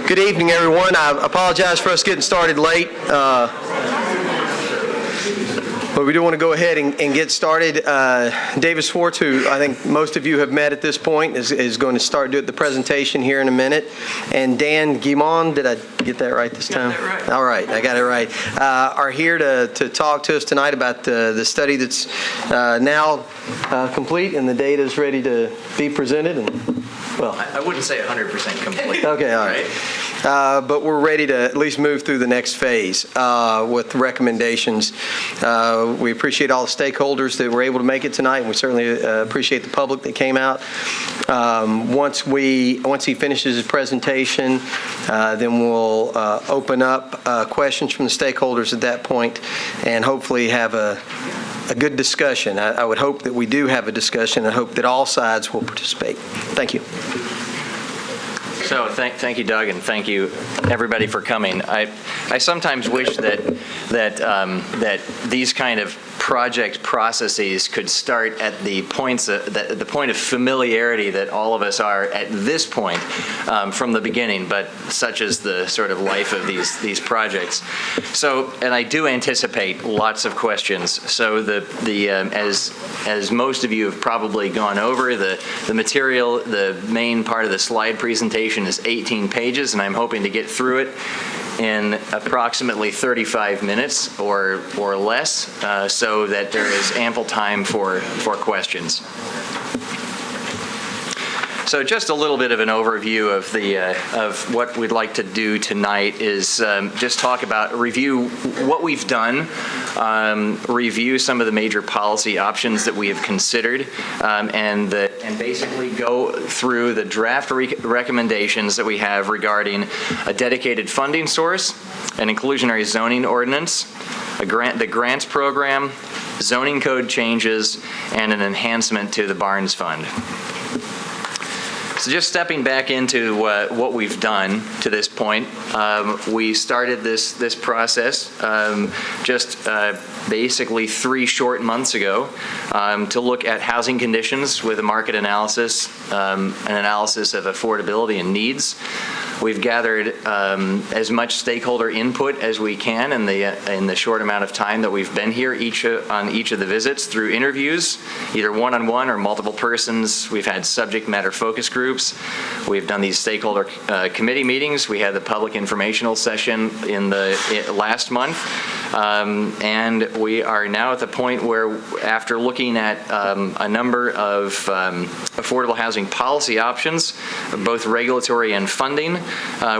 Good evening, everyone. I apologize for us getting started late, but we do want to go ahead and get started. David Swartz, who I think most of you have met at this point, is going to start doing the presentation here in a minute. And Dan Guimond, did I get that right this time? Got that right. All right, I got it right. Are here to talk to us tonight about the study that's now complete and the data is ready to be presented. And well, I wouldn't say 100% complete. okay, all right. But we're ready to at least move through the next phase with recommendations. We appreciate all the stakeholders that were able to make it tonight, and we certainly appreciate the public that came out. Once he finishes his presentation, then we'll open up questions from the stakeholders at that point, and hopefully have a good discussion. I would hope that we do have a discussion. I hope that all sides will participate. Thank you. So thank you, Doug, and thank you, everybody, for coming. I sometimes wish that these kind of project processes could start at the point of familiarity that all of us are at this point from the beginning, but such is the sort of life of these projects. So, and I do anticipate lots of questions. So as most of you have probably gone over, the material, the main part of the slide presentation is 18 pages, and I'm hoping to get through it in approximately 35 minutes or less, so that there is ample time for questions. So just a little bit of an overview of what we'd like to do tonight is just talk about, review what we've done, review some of the major policy options that we have considered, and basically go through the draft recommendations that we have regarding a dedicated funding source, an inclusionary zoning ordinance, the grants program, zoning code changes, and an enhancement to the Barnes Fund. So just stepping back into what we've done to this point, we started this process basically 3 short months ago to look at housing conditions with a market analysis, an analysis of affordability and needs. We've gathered as much stakeholder input as we can in the short amount of time that we've been here on each of the visits through interviews, either one-on-one or multiple persons. We've had subject matter focus groups. We've done these stakeholder committee meetings. We had the public informational session last month. And we are now at the point where, after looking at a number of affordable housing policy options, both regulatory and funding,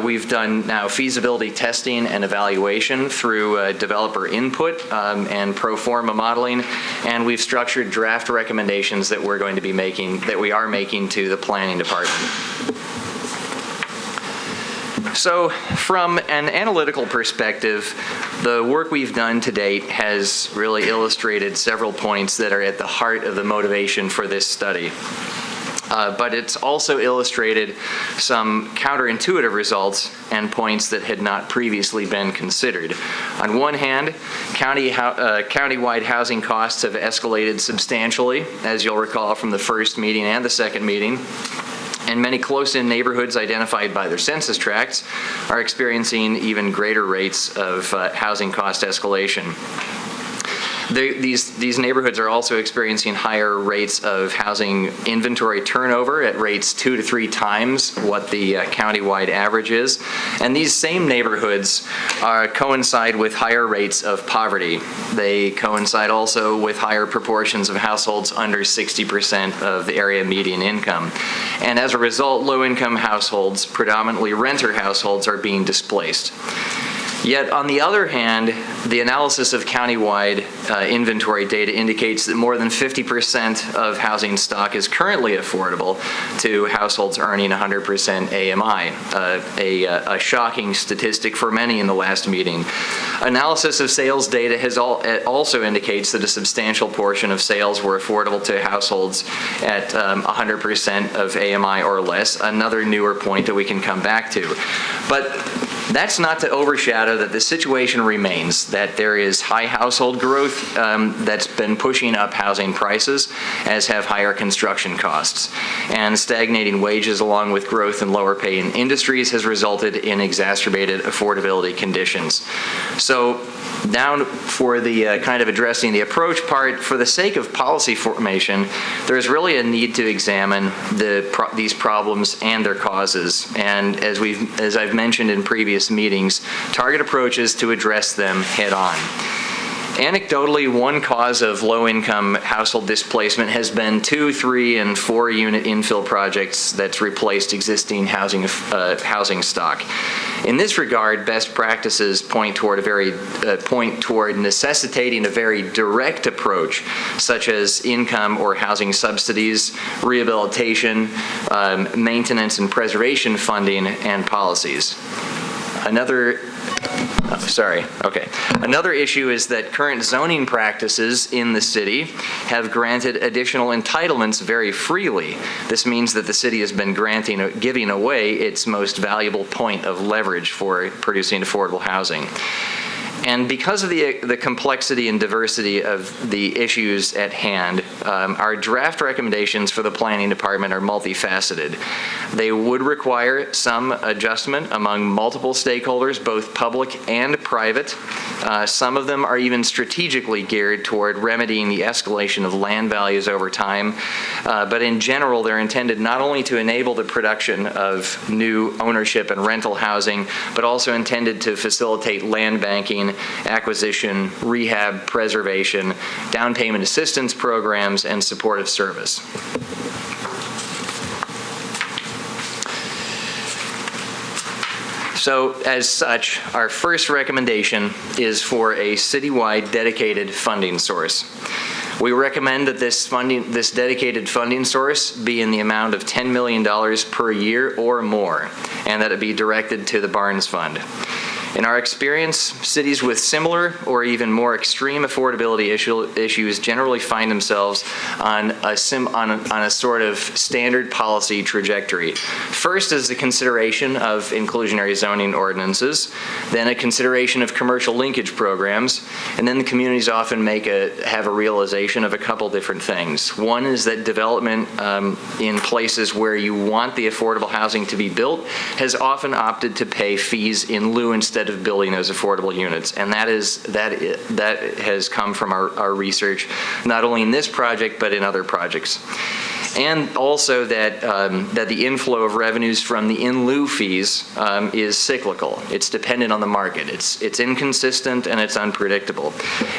we've done now feasibility testing and evaluation through developer input and pro forma modeling, and we've structured draft recommendations that we are making to the planning department. So from an analytical perspective, the work we've done to date has really illustrated several points that are at the heart of the motivation for this study. But it's also illustrated some counterintuitive results and points that had not previously been considered. On one hand, countywide housing costs have escalated substantially, as you'll recall from the first meeting and the second meeting. And many close-in neighborhoods identified by their census tracts are experiencing even greater rates of housing cost escalation. These neighborhoods are also experiencing higher rates of housing inventory turnover at rates 2 to 3 times what the countywide average is. And these same neighborhoods coincide with higher rates of poverty. They coincide also with higher proportions of households under 60% of the area median income. And as a result, low-income households, predominantly renter households, are being displaced. Yet, on the other hand, the analysis of countywide inventory data indicates that more than 50% of housing stock is currently affordable to households earning 100% AMI, a shocking statistic for many in the last meeting. Analysis of sales data also indicates that a substantial portion of sales were affordable to households at 100% of AMI or less, another newer point that we can come back to. But That's not to overshadow that the situation remains, that there is high household growth that's been pushing up housing prices, as have higher construction costs. And stagnating wages along with growth in lower paying industries has resulted in exacerbated affordability conditions. So now for the kind of addressing the approach part, for the sake of policy formation, there's really a need to examine these problems and their causes. And as I've mentioned in previous meetings, target approaches to address them head on. Anecdotally, one cause of low-income household displacement has been 2-, 3-, and 4-unit infill projects that's replaced existing housing stock. In this regard, best practices point toward necessitating a very direct approach, such as income or housing subsidies, rehabilitation, maintenance and preservation funding, and policies. Another issue is that current zoning practices in the city have granted additional entitlements very freely. This means that the city has been giving away its most valuable point of leverage for producing affordable housing. And because of the complexity and diversity of the issues at hand, our draft recommendations for the Planning Department are multifaceted. They would require some adjustment among multiple stakeholders, both public and private. Some of them are even strategically geared toward remedying the escalation of land values over time. But in general, they're intended not only to enable the production of new ownership and rental housing, but also intended to facilitate land banking, acquisition, rehab, preservation, down payment assistance programs, and supportive service. So, as such, our first recommendation is for a citywide dedicated funding source. We recommend that this dedicated funding source be in the amount of $10 million per year or more, and that it be directed to the Barnes Fund. In our experience, cities with similar or even more extreme affordability issues generally find themselves on a sort of standard policy trajectory. First is the consideration of inclusionary zoning ordinances, then a consideration of commercial linkage programs, and then the communities often have a realization of a couple different things. One is that development in places where you want the affordable housing to be built has often opted to pay fees in lieu instead of building those affordable units, and that has come from our research, not only in this project but in other projects. And also that the inflow of revenues from the in lieu fees is cyclical. It's dependent on the market. It's inconsistent and it's unpredictable.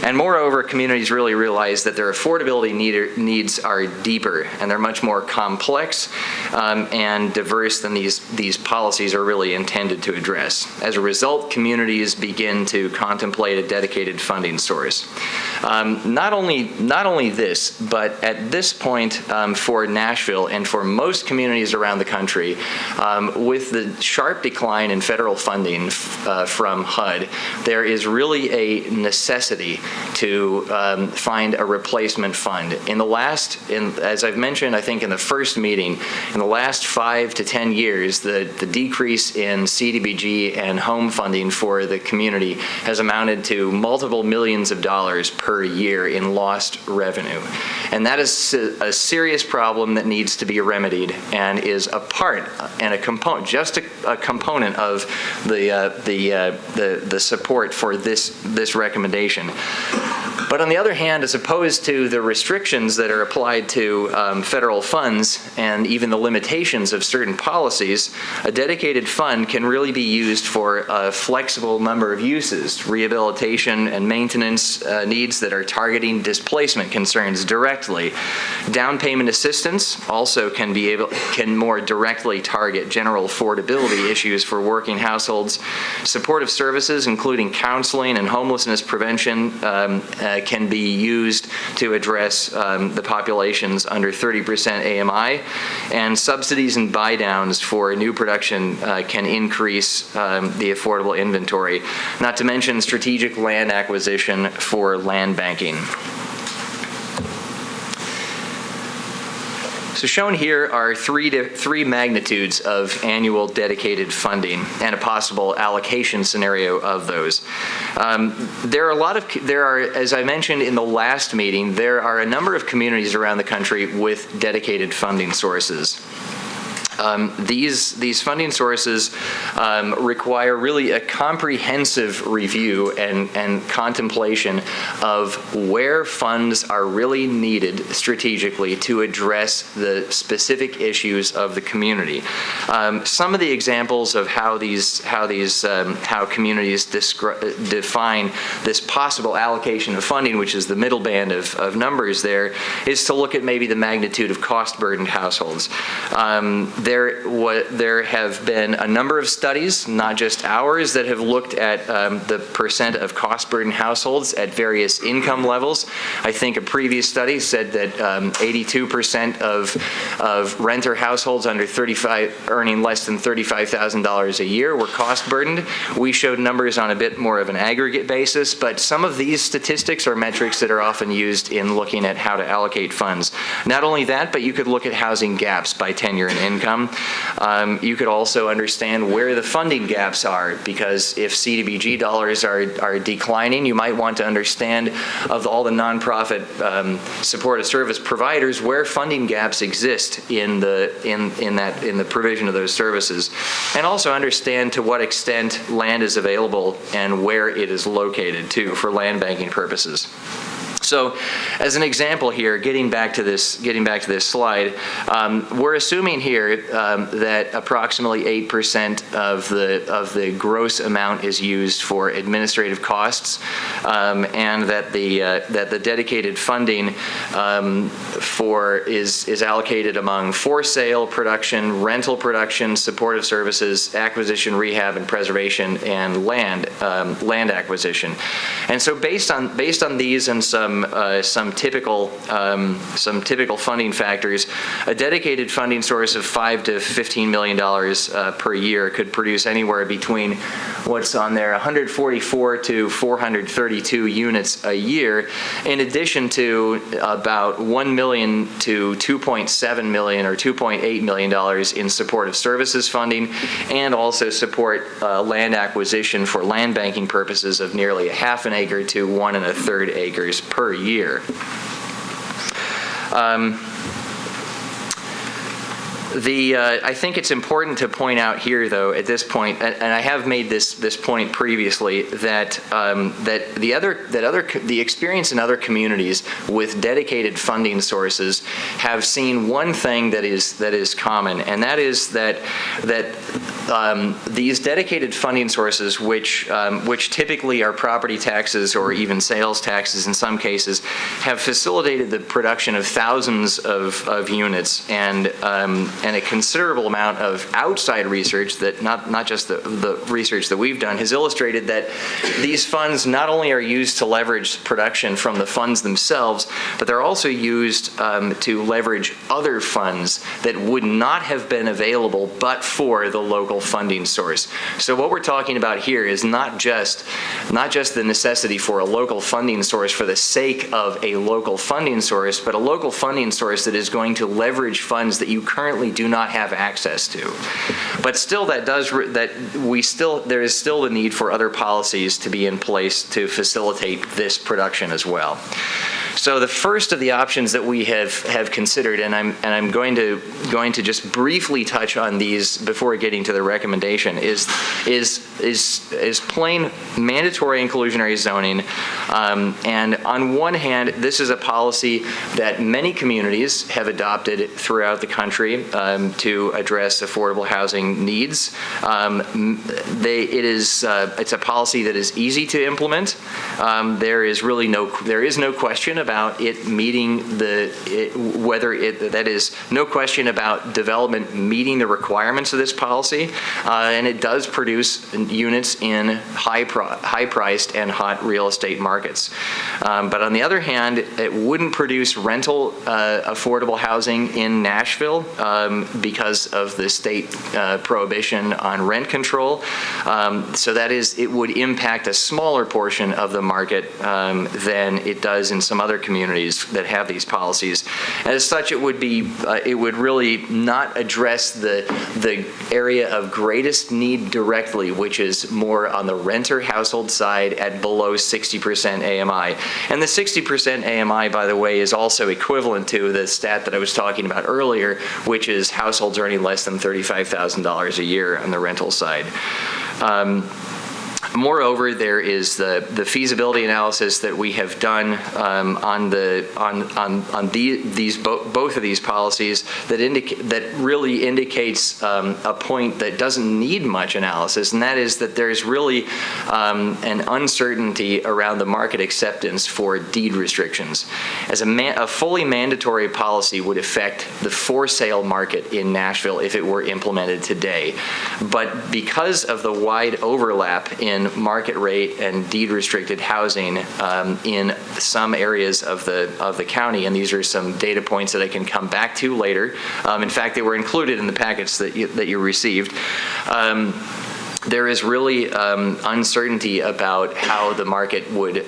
And moreover, communities really realize that their affordability needs are deeper and they're much more complex and diverse than these policies are really intended to address. As a result, communities begin to contemplate a dedicated funding source. Not only this, but at this point for Nashville and for most communities around the country, with the sharp decline in federal funding from HUD, there is really a necessity to find a replacement fund. As I've mentioned, I think in the first meeting, in the last 5 to 10 years, the decrease in CDBG and home funding for the community has amounted to multiple millions of dollars per year in lost revenue. And that is a serious problem that needs to be remedied and is a part and a component, just a component of the support for this recommendation. But on the other hand, as opposed to the restrictions that are applied to federal funds and even the limitations of certain policies, a dedicated fund can really be used for a flexible number of uses, rehabilitation and maintenance needs that are targeting displacement concerns directly. Down payment assistance also can more directly target general affordability issues for working households. Supportive services, including counseling and homelessness prevention, can be used to address the populations under 30% AMI, and subsidies and buy downs for new production can increase the affordable inventory, not to mention strategic land acquisition for land banking. So shown here are three magnitudes of annual dedicated funding and a possible allocation scenario of those. There are, as I mentioned in the last meeting, there are a number of communities around the country with dedicated funding sources. These funding sources require really a comprehensive review and contemplation of where funds are really needed strategically to address the specific issues of the community. Some of the examples of how communities define this possible allocation of funding, which is the middle band of numbers there, is to look at maybe the magnitude of cost-burdened households. There have been a number of studies, not just ours, that have looked at the percent of cost-burdened households at various income levels. I think a previous study said that 82% of renter households under 35 earning less than $35,000 a year were cost-burdened. We showed numbers on a bit more of an aggregate basis, but some of these statistics are metrics that are often used in looking at how to allocate funds. Not only that, but you could look at housing gaps by tenure and income. You could also understand where the funding gaps are, because if CDBG dollars are declining, you might want to understand of all the nonprofit supportive service providers where funding gaps exist in the provision of those services, and also understand to what extent land is available and where it is located too for land banking purposes. So, as an example here, getting back to this slide, we're assuming here that approximately 8% of the gross amount is used for administrative costs, and that the dedicated funding is allocated among for sale, production, rental production, supportive services, acquisition, rehab, and preservation, and land acquisition. And so, based on these and some typical funding factors, a dedicated funding source of $5 to $15 million per year could produce anywhere between what's on there 144 to 432 units a year, in addition to about $1 million to $2.7 million or $2.8 million in supportive services funding, and also support land acquisition for land banking purposes of nearly a half an acre to 1 1/3 acres per year. I think it's important to point out here, though, at this point, and I have made this point previously, that the experience in other communities with dedicated funding sources have seen one thing that is common, and that is that these dedicated funding sources, which typically are property taxes or even sales taxes in some cases, have facilitated the production of thousands of units and a considerable amount of outside research that not just the research that we've done has illustrated that these funds not only are used to leverage production from the funds themselves, but they're also used to leverage other funds that would not have been available but for the local funding source. So what we're talking about here is not just the necessity for a local funding source for the sake of a local funding source, but a local funding source that is going to leverage funds that you currently do not have access to. But still, there is still the need for other policies to be in place to facilitate this production as well. So the first of the options that we have considered, and I'm going to just briefly touch on these before getting to the recommendation, is plain mandatory inclusionary zoning. And on one hand, this is a policy that many communities have adopted throughout the country to address affordable housing needs. It's a policy that is easy to implement. There is no question about it meeting no question about development meeting the requirements of this policy, and it does produce units in high-priced and hot real estate markets. But on the other hand, it wouldn't produce rental affordable housing in Nashville because of the state prohibition on rent control. So that is, it would impact a smaller portion of the market than it does in some other other communities that have these policies. As such, it would really not address the area of greatest need directly, which is more on the renter household side at below 60% AMI. And the 60% AMI, by the way, is also equivalent to the stat that I was talking about earlier, which is households earning less than $35,000 a year on the rental side. Moreover, there is the feasibility analysis that we have done on both of these policies that really indicates a point that doesn't need much analysis, and that is that there's really an uncertainty around the market acceptance for deed restrictions. As a fully mandatory policy would affect the for sale market in Nashville if it were implemented today, but because of the wide overlap in market rate and deed restricted housing in some areas of the county, and these are some data points that I can come back to later. In fact, they were included in the package that you received. There is really uncertainty about how the market would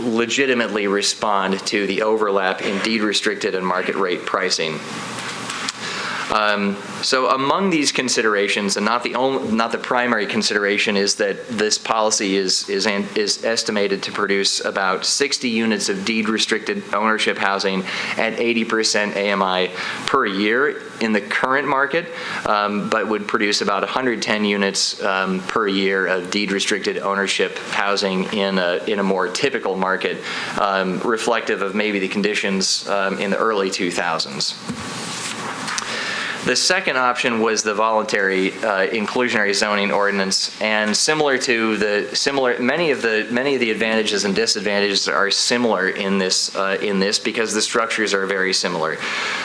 legitimately respond to the overlap in deed restricted and market rate pricing. So among these considerations, and not the primary consideration, is that this policy is estimated to produce about 60 units of deed-restricted ownership housing at 80% AMI per year in the current market, but would produce about 110 units per year of deed-restricted ownership housing in a more typical market, reflective of maybe the conditions in the early 2000s. The second option was the voluntary inclusionary zoning ordinance, and many of the advantages and disadvantages are similar in this because the structures are very similar.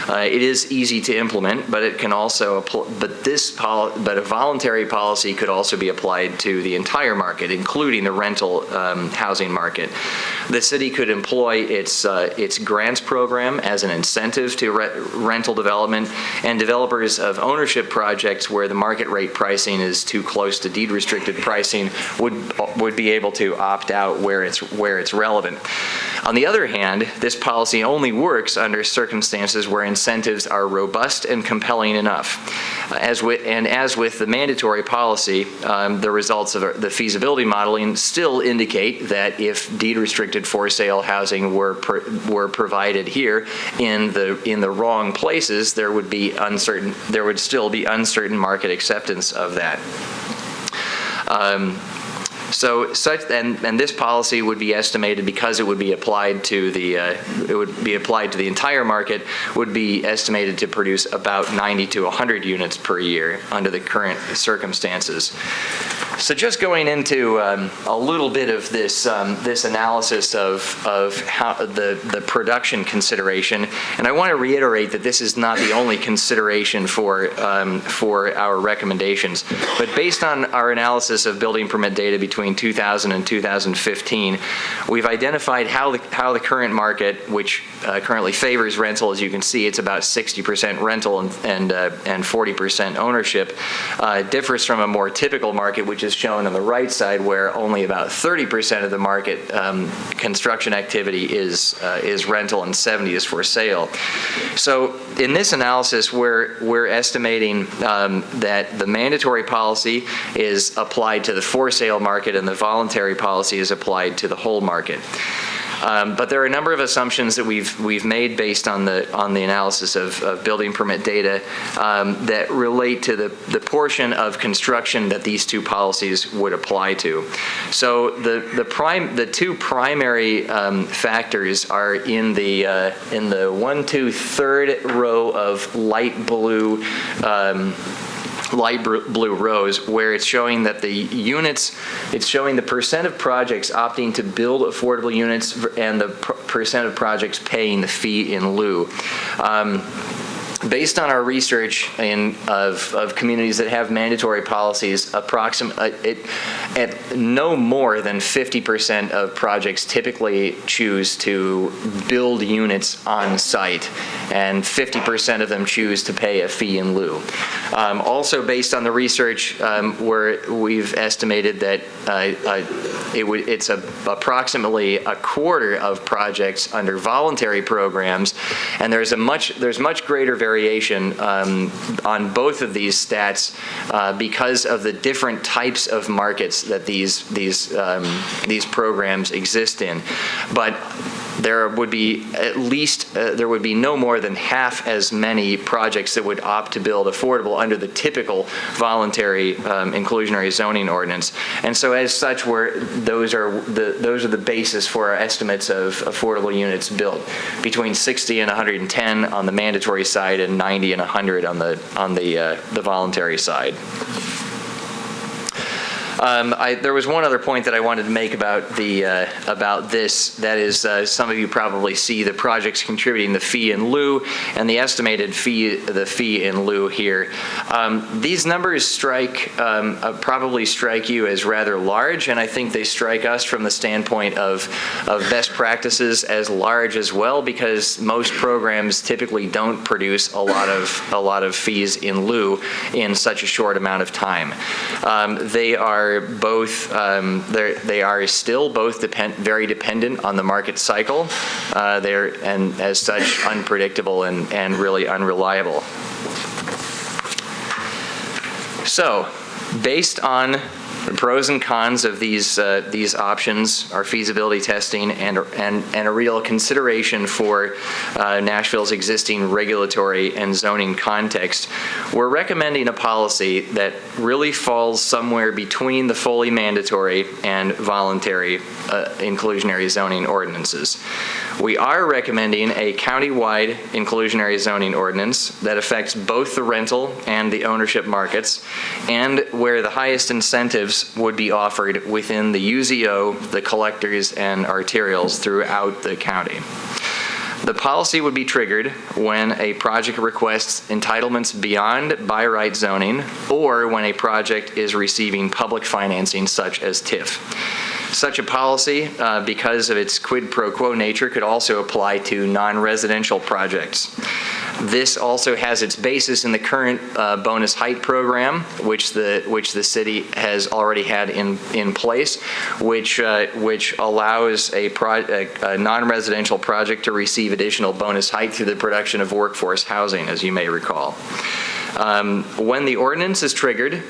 It is easy to implement, but it can also but a voluntary policy could also be applied to the entire market, including the rental housing market. The city could employ its grants program as an incentive to rental development, and developers of ownership projects where the market rate pricing is too close to deed restricted pricing would be able to opt out where it's relevant. On the other hand, this policy only works under circumstances where incentives are robust and compelling enough. As with the mandatory policy, the results of the feasibility modeling still indicate that if deed-restricted for-sale housing were provided here in the wrong places, there would still be uncertain market acceptance of that. And this policy would be estimated, because it would be applied to the entire market, would be estimated to produce about 90 to 100 units per year under the current circumstances. So just going into a little bit of this analysis of how the production consideration, and I want to reiterate that this is not the only consideration for our recommendations, but based on our analysis of building permit data between 2000 and 2015, we've identified how the current market, which currently favors rental, as you can see, it's about 60% rental and 40% ownership, differs from a more typical market, which is shown on the right side, where only about 30% of the market construction activity is rental and 70 is for sale. So in this analysis, we're estimating that the mandatory policy is applied to the for sale market and the voluntary policy is applied to the whole market. But there are a number of assumptions that we've made based on the analysis of building permit data that relate to the portion of construction that these two policies would apply to. So the two primary factors are in the 1, 2, 3rd row of light blue rows, where it's showing that it's showing the percent of projects opting to build affordable units and the percent of projects paying the fee in lieu. Based on our research of communities that have mandatory policies, at no more than 50% of projects typically choose to build units on site, and 50% of them choose to pay a fee in lieu. Also, based on the research, we've estimated that it's approximately a quarter of projects under voluntary programs, and there's much greater variation on both of these stats because of the different types of markets that these programs exist in. But there would be no more than half as many projects that would opt to build affordable under the typical voluntary inclusionary zoning ordinance. And so as such, those are the basis for our estimates of affordable units built, between 60 and 110 on the mandatory side and 90 and 100 on the voluntary side. There was one other point that I wanted to make about this. That is, some of you probably see the projects contributing the fee in lieu and the estimated fee in lieu here. These numbers probably strike you as rather large, and I think they strike us from the standpoint of best practices as large as well, because most programs typically don't produce a lot of fees in lieu in such a short amount of time. They are still both very dependent on the market cycle. And as such unpredictable and really unreliable. So, based on the pros and cons of these options, our feasibility testing, and a real consideration for Nashville's existing regulatory and zoning context, we're recommending a policy that really falls somewhere between the fully mandatory and voluntary inclusionary zoning ordinances. We are recommending a countywide inclusionary zoning ordinance that affects both the rental and the ownership markets, and where the highest incentives would be offered within the UZO, the collectors, and arterials throughout the county. The policy would be triggered when a project requests entitlements beyond by right zoning, or when a project is receiving public financing such as TIF. Such a policy, because of its quid pro quo nature, could also apply to non-residential projects. This also has its basis in the current bonus height program, which the city has already had in place, which allows a non-residential project to receive additional bonus height through the production of workforce housing, as you may recall. When the ordinance is triggered,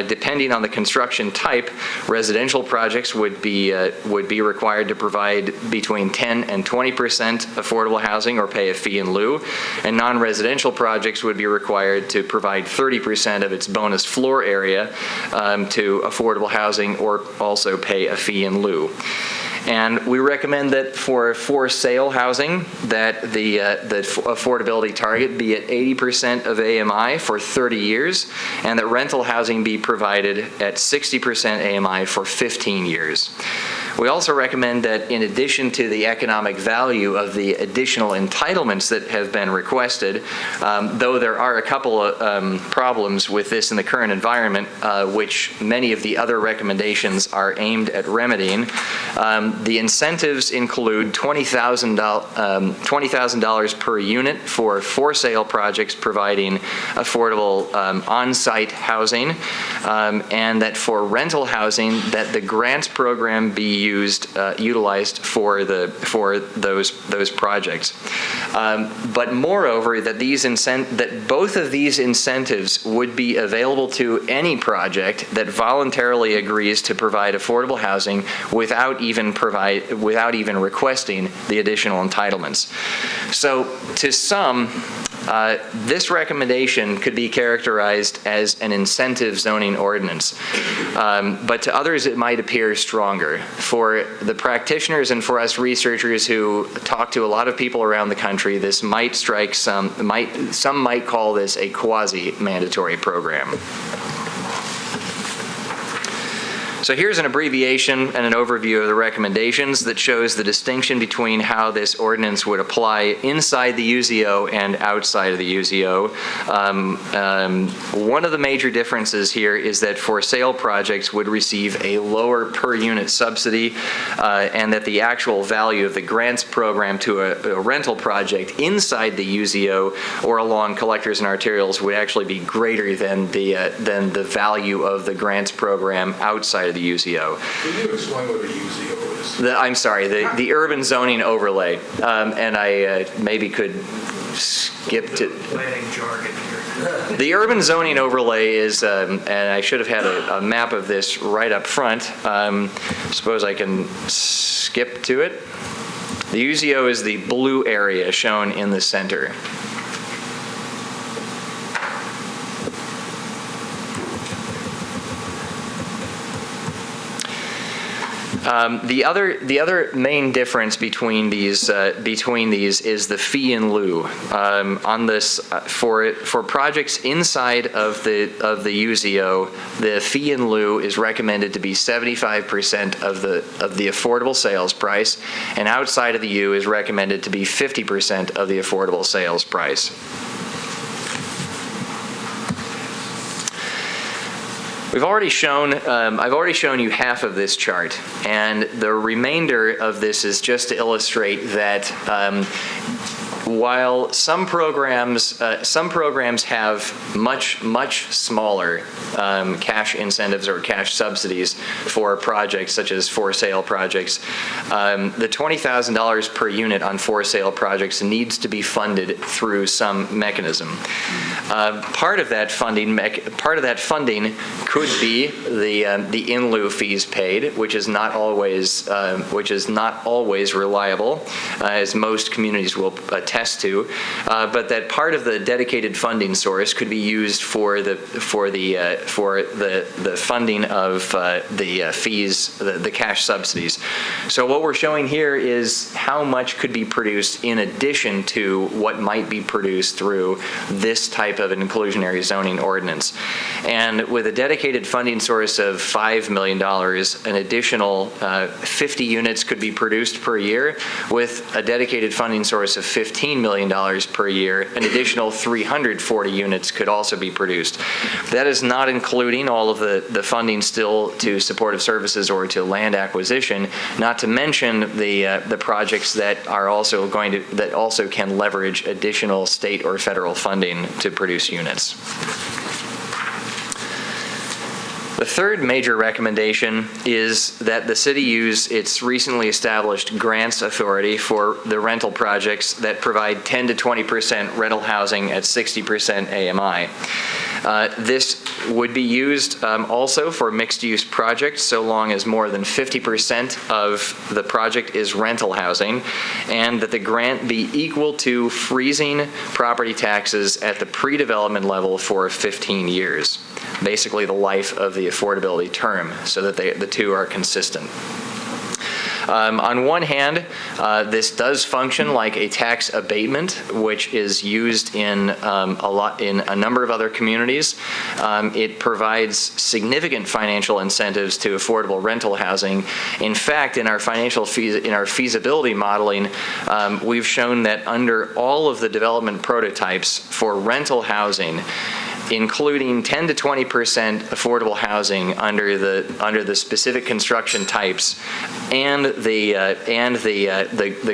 depending on the construction type, residential projects would be required to provide between 10 and 20% affordable housing or pay a fee in lieu, and non-residential projects would be required to provide 30% of its bonus floor area to affordable housing or also pay a fee in lieu. And we recommend that for sale housing, that the affordability target be at 80% of AMI for 30 years, and that rental housing be provided at 60% AMI for 15 years. We also recommend that in addition to the economic value of the additional entitlements that have been requested, though there are a couple of problems with this in the current environment, which many of the other recommendations are aimed at remedying, the incentives include $20,000 per unit for sale projects providing affordable on-site housing, and that for rental housing, that the grants program be utilized for those projects. But moreover, that both of these incentives would be available to any project that voluntarily agrees to provide affordable housing without even requesting the additional entitlements. So to some, this recommendation could be characterized as an incentive zoning ordinance, but to others it might appear stronger. For the practitioners and for us researchers who talk to a lot of people around the country, this might strike some might call this a quasi-mandatory program. So here's an abbreviation and an overview of the recommendations that shows the distinction between how this ordinance would apply inside the UZO and outside of the UZO. One of the major differences here is that for sale projects would receive a lower per unit subsidy, and that the actual value of the grants program to a rental project inside the UZO or along collectors and arterials would actually be greater than the value of the grants program outside of the UZO. Can you explain what a UZO is? I'm sorry, the urban zoning overlay, and I maybe could skip to. Planning jargon here. The urban zoning overlay is, and I should have had a map of this right up front. Suppose I can skip to it. The UZO is the blue area shown in the center. The other main difference between these is the fee in lieu. On this, for projects inside of the UZO, the fee in lieu is recommended to be 75% of the affordable sales price, and outside of the U is recommended to be 50% of the affordable sales price. I've already shown you half of this chart, and the remainder of this is just to illustrate that while some programs have much smaller cash incentives or cash subsidies for projects such as for sale projects, the $20,000 per unit on for sale projects needs to be funded through some mechanism. Part of that funding could be the in lieu fees paid, which is not always reliable, as most communities will attest to, but that part of the dedicated funding source could be used for the funding of the fees, the cash subsidies. So what we're showing here is how much could be produced in addition to what might be produced through this type of an inclusionary zoning ordinance. And with a dedicated funding source of $5 million, an additional 50 units could be produced per year. With a dedicated funding source of $15 million per year, an additional 340 units could also be produced. That is not including all of the funding still to supportive services or to land acquisition, not to mention the projects that are also that also can leverage additional state or federal funding to produce units. The third major recommendation is that the city use its recently established grants authority for the rental projects that provide 10 to 20% rental housing at 60% AMI. This would be used also for mixed-use projects so long as more than 50% of the project is rental housing, and that the grant be equal to freezing property taxes at the pre-development level for 15 years, basically the life of the affordability term, so that the two are consistent. On one hand, this does function like a tax abatement, which is used in a number of other communities. It provides significant financial incentives to affordable rental housing. In fact, in our feasibility modeling, we've shown that under all of the development prototypes for rental housing, including 10 to 20% affordable housing under the specific construction types, and the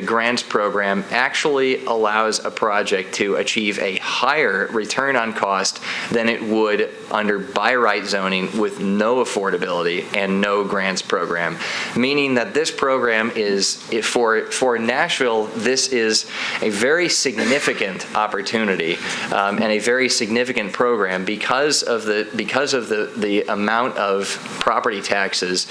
grants program actually allows a project to achieve a higher return on cost than it would under by right zoning with no affordability and no grants program. Meaning that this program is, for Nashville, this is a very significant opportunity and a very significant program because of the amount of property taxes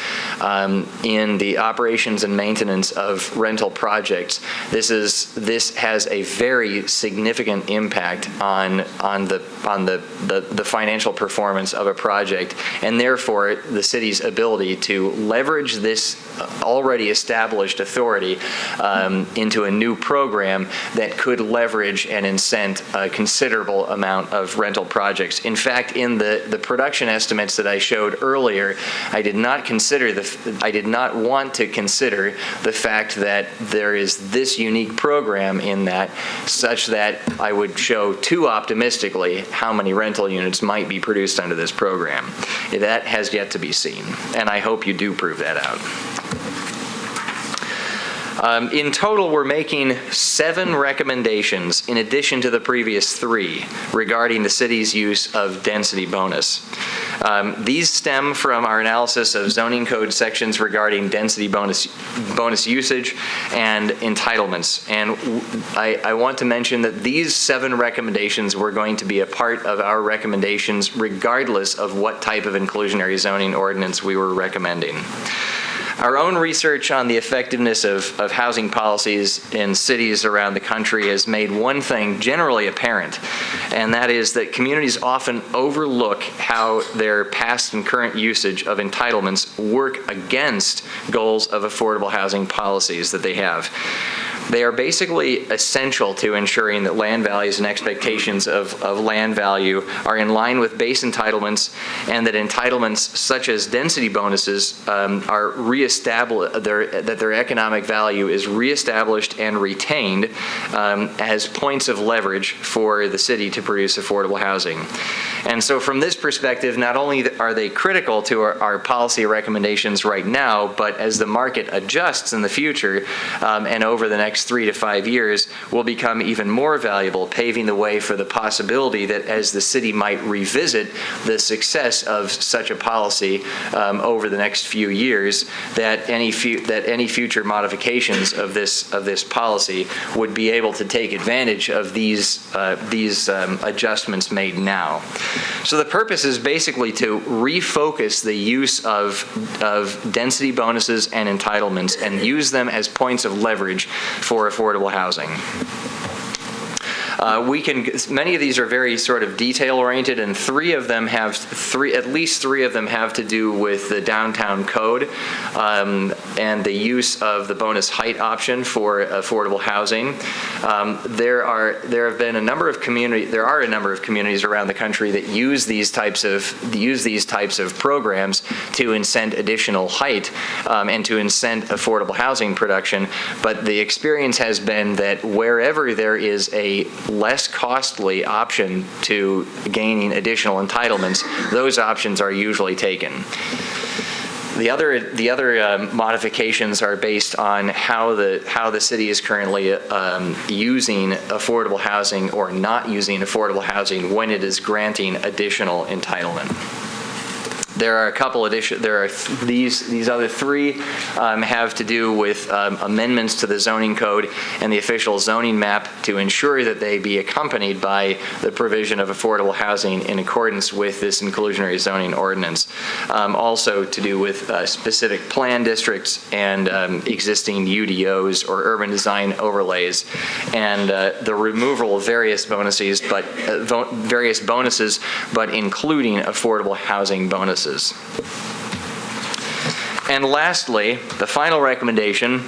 in the operations and maintenance of rental projects. This has a very significant impact on the financial performance of a project, and therefore the city's ability to leverage this already established authority into a new program that could leverage and incent a considerable amount of rental projects projects. In fact, in the production estimates that I showed earlier, I did not want to consider the fact that there is this unique program in that, such that I would show too optimistically how many rental units might be produced under this program. That has yet to be seen, and I hope you do prove that out. In total, we're making 7 recommendations in addition to the previous 3 regarding the city's use of density bonus. These stem from our analysis of zoning code sections regarding density bonus usage and entitlements. And I want to mention that these 7 recommendations were going to be a part of our recommendations regardless of what type of inclusionary zoning ordinance we were recommending. Our own research on the effectiveness of housing policies in cities around the country has made one thing generally apparent, and that is that communities often overlook how their past and current usage of entitlements work against goals of affordable housing policies that they have. They are basically essential to ensuring that land values and expectations of land value are in line with base entitlements, and that entitlements such as density bonuses are reestablished, that their economic value is reestablished and retained as points of leverage for the city to produce affordable housing. And so from this perspective, not only are they critical to our policy recommendations right now, but as the market adjusts in the future and over the next 3 to 5 years, will become even more valuable, paving the way for the possibility that as the city might revisit the success of such a policy over the next few years, that any future modifications of this policy would be able to take advantage of these adjustments made now. So the purpose is basically to refocus the use of density bonuses and entitlements and use them as points of leverage for affordable housing. Many of these are very sort of detail-oriented, and at least three of them have to do with the downtown code and the use of the bonus height option for affordable housing. There are a number of communities around the country that use these types of programs to incent additional height and to incent affordable housing production. But the experience has been that wherever there is a less costly option to gaining additional entitlements, those options are usually taken. The other modifications are based on how the city is currently using affordable housing or not using affordable housing when it is granting additional entitlement. There are a couple these other 3 have to do with amendments to the zoning code and the official zoning map to ensure that they be accompanied by the provision of affordable housing in accordance with this inclusionary zoning ordinance. Also to do with specific plan districts and existing UDOs or urban design overlays, and the removal of various bonuses, but including affordable housing bonuses. And lastly, the final recommendation,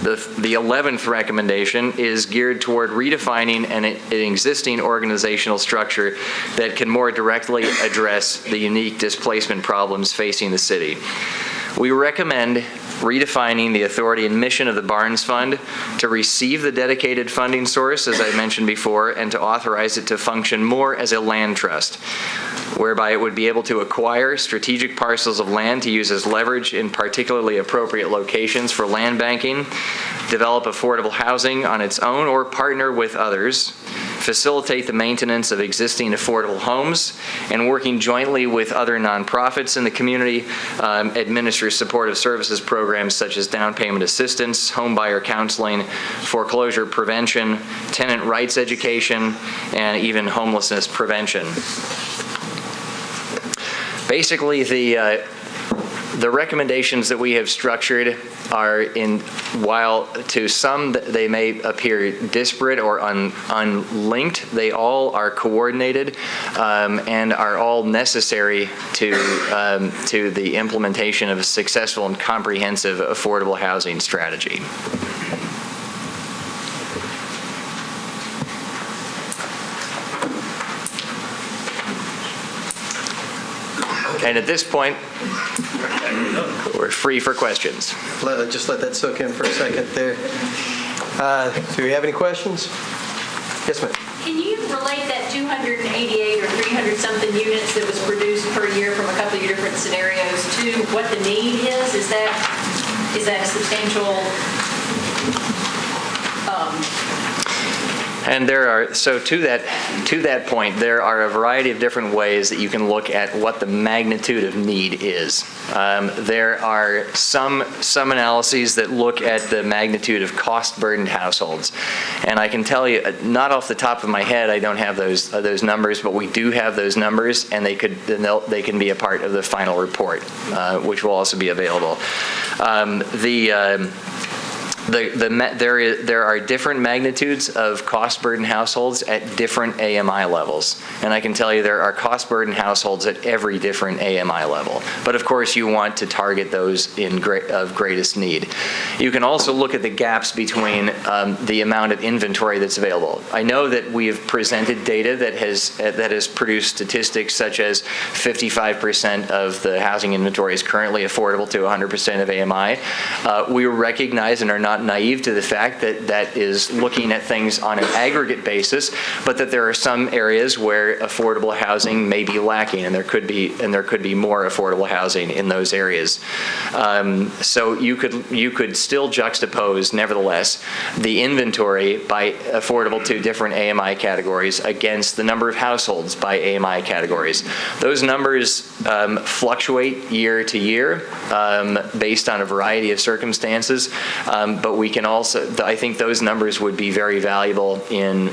the 11th recommendation, is geared toward redefining an existing organizational structure that can more directly address the unique displacement problems facing the city. We recommend redefining the authority and mission of the Barnes Fund to receive the dedicated funding source, as I mentioned before, and to authorize it to function more as a land trust, whereby it would be able to acquire strategic parcels of land to use as leverage in particularly appropriate locations for land banking, develop affordable housing on its own or partner with others, facilitate the maintenance of existing affordable homes, and working jointly with other nonprofits in the community, administer supportive services programs such as down payment assistance, home buyer counseling, foreclosure prevention, tenant rights education, and even homelessness prevention. Basically, the recommendations that we have structured are while to some they may appear disparate or unlinked, they all are coordinated and are all necessary to the implementation of a successful and comprehensive affordable housing strategy. And at this point, we're free for questions. Just let that soak in for a second there. Do we have any questions? Yes, ma'am. Can you relate that 288 or 300-something units that was produced per year from a couple of your different scenarios to what the need is? Is that a substantial? And to that point, there are a variety of different ways that you can look at what the magnitude of need is. There are some analyses that look at the magnitude of cost-burdened households. And I can tell you, not off the top of my head, I don't have those numbers, but we do have those numbers, and they can be a part of the final report, which will also be available. There are different magnitudes of cost-burdened households at different AMI levels. And I can tell you there are cost-burdened households at every different AMI level. But of course, you want to target those of greatest need. You can also look at the gaps between the amount of inventory that's available. I know that we have presented data that has produced statistics such as 55% of the housing inventory is currently affordable to 100% of AMI. We recognize and are not naive to the fact that that is looking at things on an aggregate basis, but that there are some areas where affordable housing may be lacking, and there could be more affordable housing in those areas. So you could still juxtapose, nevertheless, the inventory by affordable to different AMI categories against the number of households by AMI categories. Those numbers fluctuate year to year based on a variety of circumstances. But we can also, I think those numbers would be very valuable in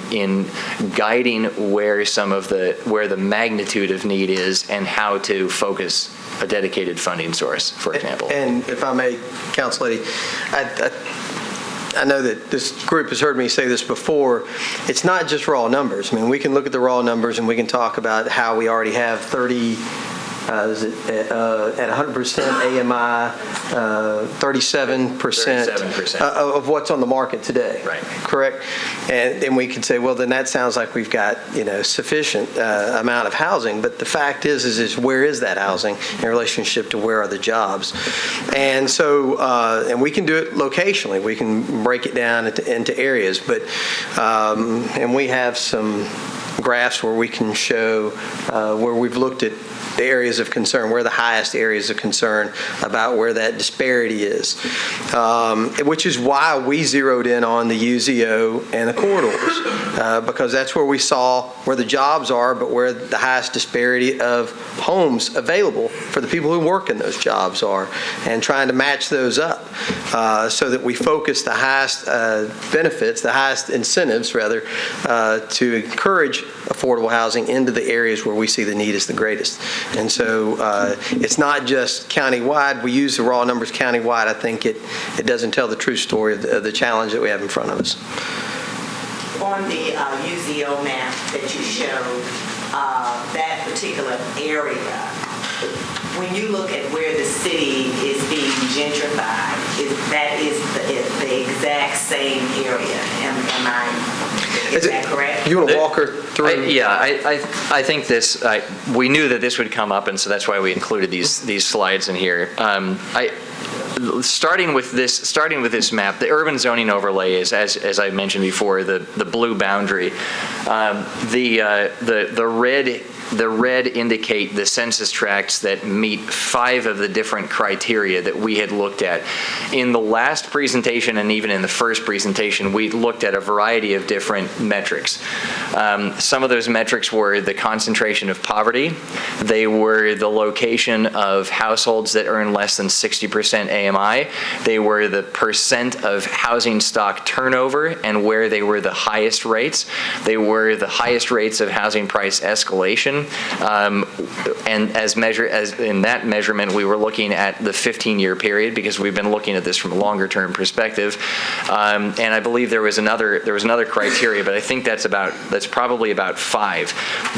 guiding where the magnitude of need is and how to focus a dedicated funding source, for example. And if I may, Council Lady, I know that this group has heard me say this before. It's not just raw numbers. I mean, we can look at the raw numbers and we can talk about how we already have 100% AMI, 37% of what's on the market today. Right. Correct? And then we could say, well, then that sounds like we've got, sufficient amount of housing. But the fact is where is that housing in relationship to where are the jobs? And so, and we can do it locationally. We can break it down into areas. But, and we have some graphs where we can show where we've looked at the areas of concern, where the highest areas of concern about where that disparity is, which is why we zeroed in on the UZO and the corridors, because that's where we saw where the jobs are, but where the highest disparity of homes available for the people who work in those jobs are, and trying to match those up so that we focus the highest benefits, the highest incentives, rather, to encourage affordable housing into the areas where we see the need is the greatest. And so it's not just countywide. We use the raw numbers countywide. I think it doesn't tell the true story of the challenge that we have in front of us. On the UZO map that you showed, that particular area, when you look at where the city is being gentrified, that is the exact same area. Is that correct? You want to walk her through? I think this. We knew that this would come up, and so that's why we included these slides in here. Starting with this map, the urban zoning overlay is, as I mentioned before, the blue boundary. The red indicate the census tracts that meet 5 of the different criteria that we had looked at. In the last presentation and even in the first presentation, we looked at a variety of different metrics. Some of those metrics were the concentration of poverty. They were the location of households that earn less than 60% AMI. They were the percent of housing stock turnover and where they were the highest rates. They were the highest rates of housing price escalation. And as in that measurement, we were looking at the 15-year period because we've been looking at this from a longer-term perspective. And I believe there was another criteria, but I think that's probably about 5.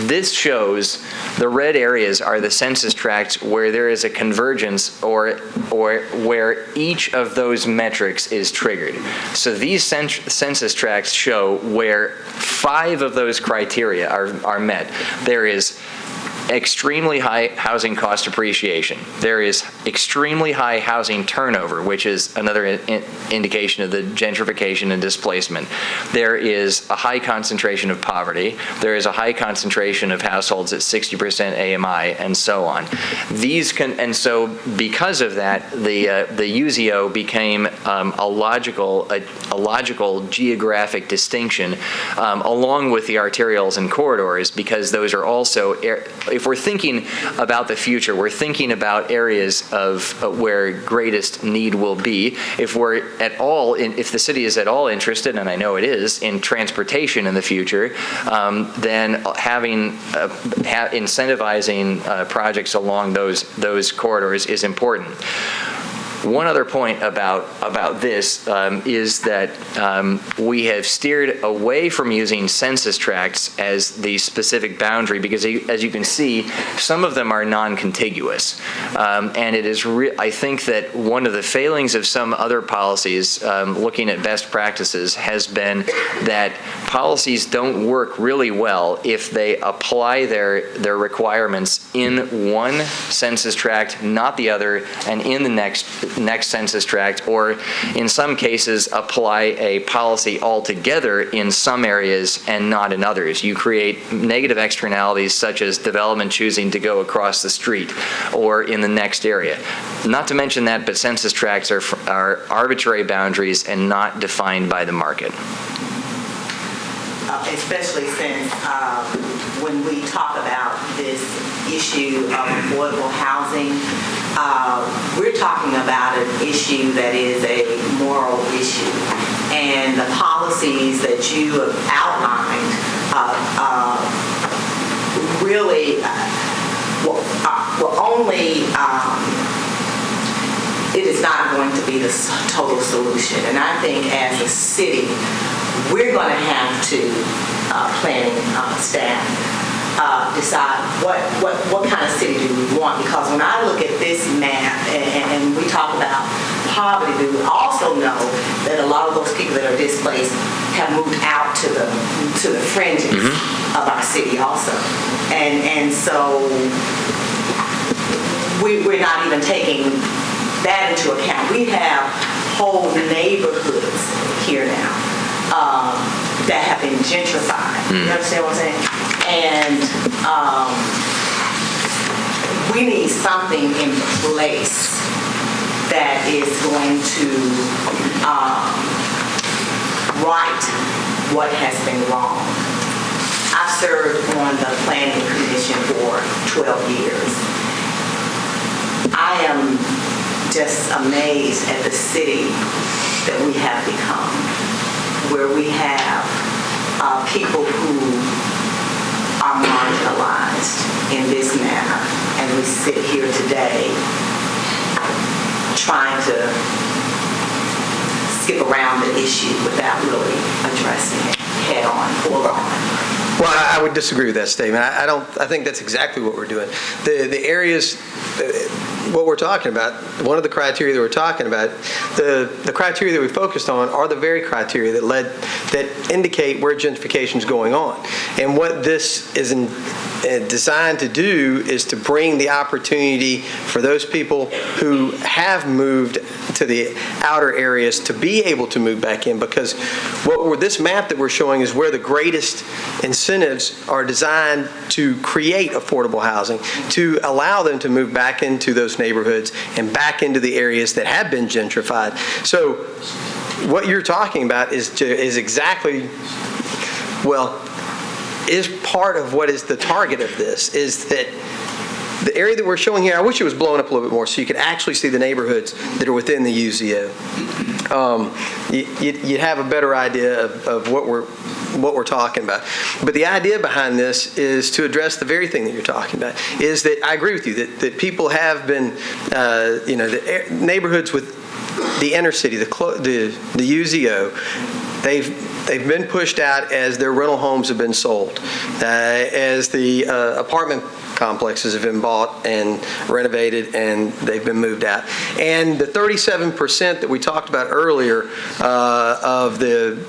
This shows the red areas are the census tracts where there is a convergence or where each of those metrics is triggered. So these census tracts show where 5 of those criteria are met. There is extremely high housing cost appreciation. There is extremely high housing turnover, which is another indication of the gentrification and displacement. There is a high concentration of poverty. There is a high concentration of households at 60% AMI, and so on. And so because of that, the UZO became a logical geographic distinction along with the arterials and corridors, because those are also, if we're thinking about the future, we're thinking about areas of where greatest need will be. If we're at all, if the city is at all interested, and I know it is, in transportation in the future, then incentivizing projects along those corridors is important. One other point about this is that we have steered away from using census tracts as the specific boundary, because as you can see, some of them are non-contiguous. And it is, I think that one of the failings of some other policies, looking at best practices, has been that policies don't work really well if they apply their requirements in one census tract, not the other, and in the next census tract, or in some cases apply a policy altogether in some areas and not in others. You create negative externalities such as development choosing to go across the street or in the next area. Not to mention that, but census tracts are arbitrary boundaries and not defined by the market. Especially since when we talk about this issue of affordable housing, we're talking about an issue that is a moral issue. And the policies that you have outlined really will only, it is not going to be the total solution. And I think as a city, we're going to have to, planning staff, decide what kind of city do we want. Because when I look at this map and we talk about poverty, we also know that a lot of those people that are displaced have moved out to the fringes of our city also. And so we're not even taking that into account. We have whole neighborhoods here now that have been gentrified. You understand what I'm saying? And we need something in place that is going to right what has been wrong. I've served on the Planning Commission for 12 years. I am just amazed at the city that we have become, where we have people who are marginalized in this manner, and we sit here today trying to skip around the issue without really addressing it head on, full on. Well, I would disagree with that statement. I think that's exactly what we're doing. The areas, what we're talking about, one of the criteria that we're talking about, the criteria that we focused on are the very criteria that indicate where gentrification is going on. And what this is designed to do is to bring the opportunity for those people who have moved to the outer areas to be able to move back in, because this map that we're showing is where the greatest incentives are designed to create affordable housing, to allow them to move back into those neighborhoods and back into the areas that have been gentrified. So what you're talking about is exactly, is part of what is the target of this, is that the area that we're showing here, I wish it was blown up a little bit more so you could actually see the neighborhoods that are within the UZO. You'd have a better idea of what we're talking about. But the idea behind this is to address the very thing that you're talking about, is that I agree with you that people have been, the neighborhoods with the inner city, the UZO, they've been pushed out as their rental homes have been sold, as the apartment complexes have been bought and renovated and they've been moved out. And the 37% that we talked about earlier of the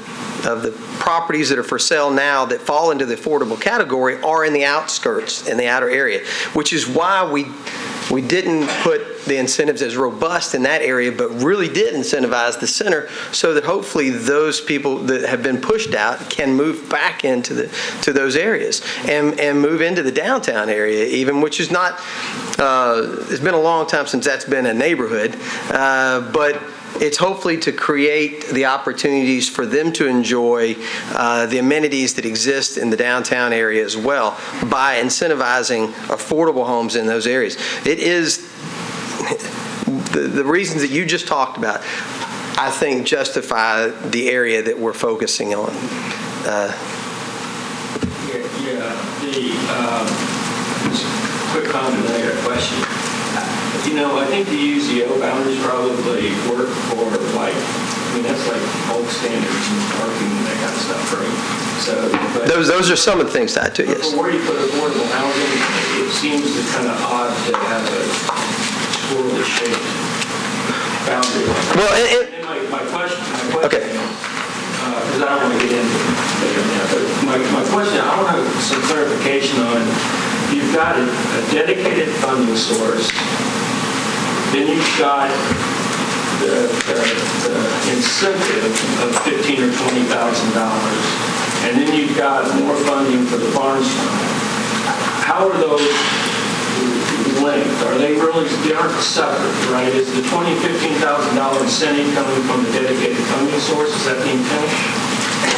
of the properties that are for sale now that fall into the affordable category are in the outskirts, in the outer area, which is why we didn't put the incentives as robust in that area, but really did incentivize the center so that hopefully those people that have been pushed out can move back into to those areas and move into the downtown area even, which is not, it's been a long time since that's been a neighborhood, but it's hopefully to create the opportunities for them to enjoy the amenities that exist in the downtown area as well by incentivizing affordable homes in those areas. It is the reasons that you just talked about, I think, justify the area that we're focusing on. Just a quick comment, I got a question. I think the UZO boundaries probably work for that's like bulk standards and parking and that kind of stuff, right? So Those are some of the things tied to it, yes. For where you put affordable housing, it seems kind of odd to have a squirrely shaped boundary. Well, And my question, okay. because I don't want to get into it now, but my question, I want some clarification on, you've got a dedicated funding source, then you've got the incentive of $15,000 or $20,000, and then you've got more funding for the Barnes Fund. How are those linked? Are they really, they aren't separate, right? Is the $20,000, $15,000 incentive coming from the dedicated funding source? Is that the intent?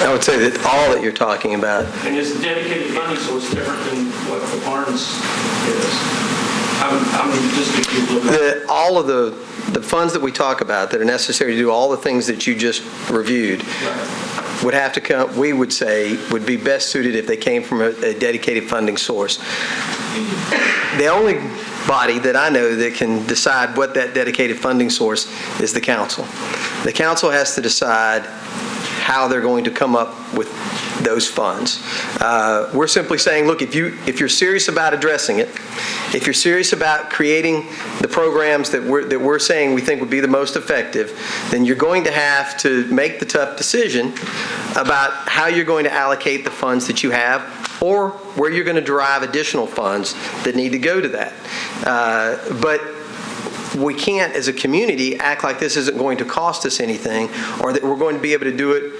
I would say that all that you're talking about. And is the dedicated funding source different than what the Barnes is? I'm just confused. All of the funds that we talk about that are necessary to do all the things that you just reviewed would have to come, we would say, would be best suited if they came from a dedicated funding source. The only body that I know that can decide what that dedicated funding source is the council. The council has to decide how they're going to come up with those funds. We're simply saying, look, if you're serious about addressing it, if you're serious about creating the programs that we're saying we think would be the most effective, then you're going to have to make the tough decision about how you're going to allocate the funds that you have, or where you're going to derive additional funds that need to go to that. But we can't, as a community, act like this isn't going to cost us anything, or that we're going to be able to do it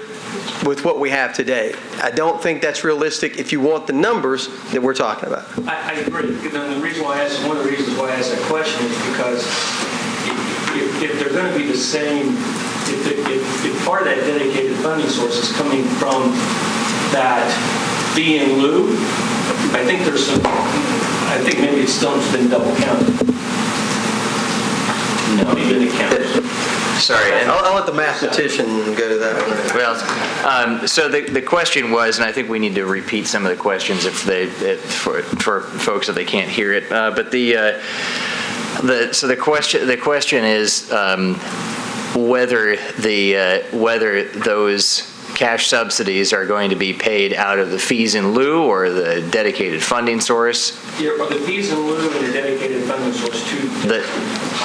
with what we have today. I don't think that's realistic if you want the numbers that we're talking about. I agree. And the reason why I asked, one of the reasons why I asked that question is because if they're going to be the same, if part of that dedicated funding source is coming from that fee in lieu, I think maybe it's still been double counted. No, even it counts. Sorry. I'll let the mathematician go to that one. Well, so the question was, and I think we need to repeat some of the questions for folks if they can't hear it. But the question is whether those cash subsidies are going to be paid out of the fees in lieu or the dedicated funding source. Are the fees in lieu and the dedicated funding source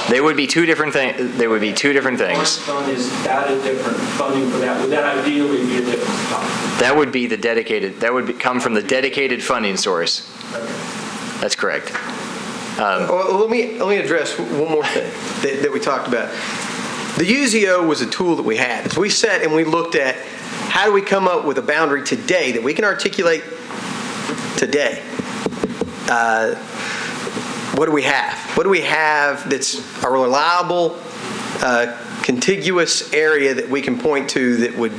They would be two different things. They would be two different things. Fund, is that a different funding for that? Would that ideally be a different fund? That would be the dedicated. That would come from the dedicated funding source. Okay. That's correct. Well, let me address one more thing that we talked about. The UZO was a tool that we had. As we sat and we looked at how do we come up with a boundary today that we can articulate today. What do we have? What do we have that's a reliable, contiguous area that we can point to that would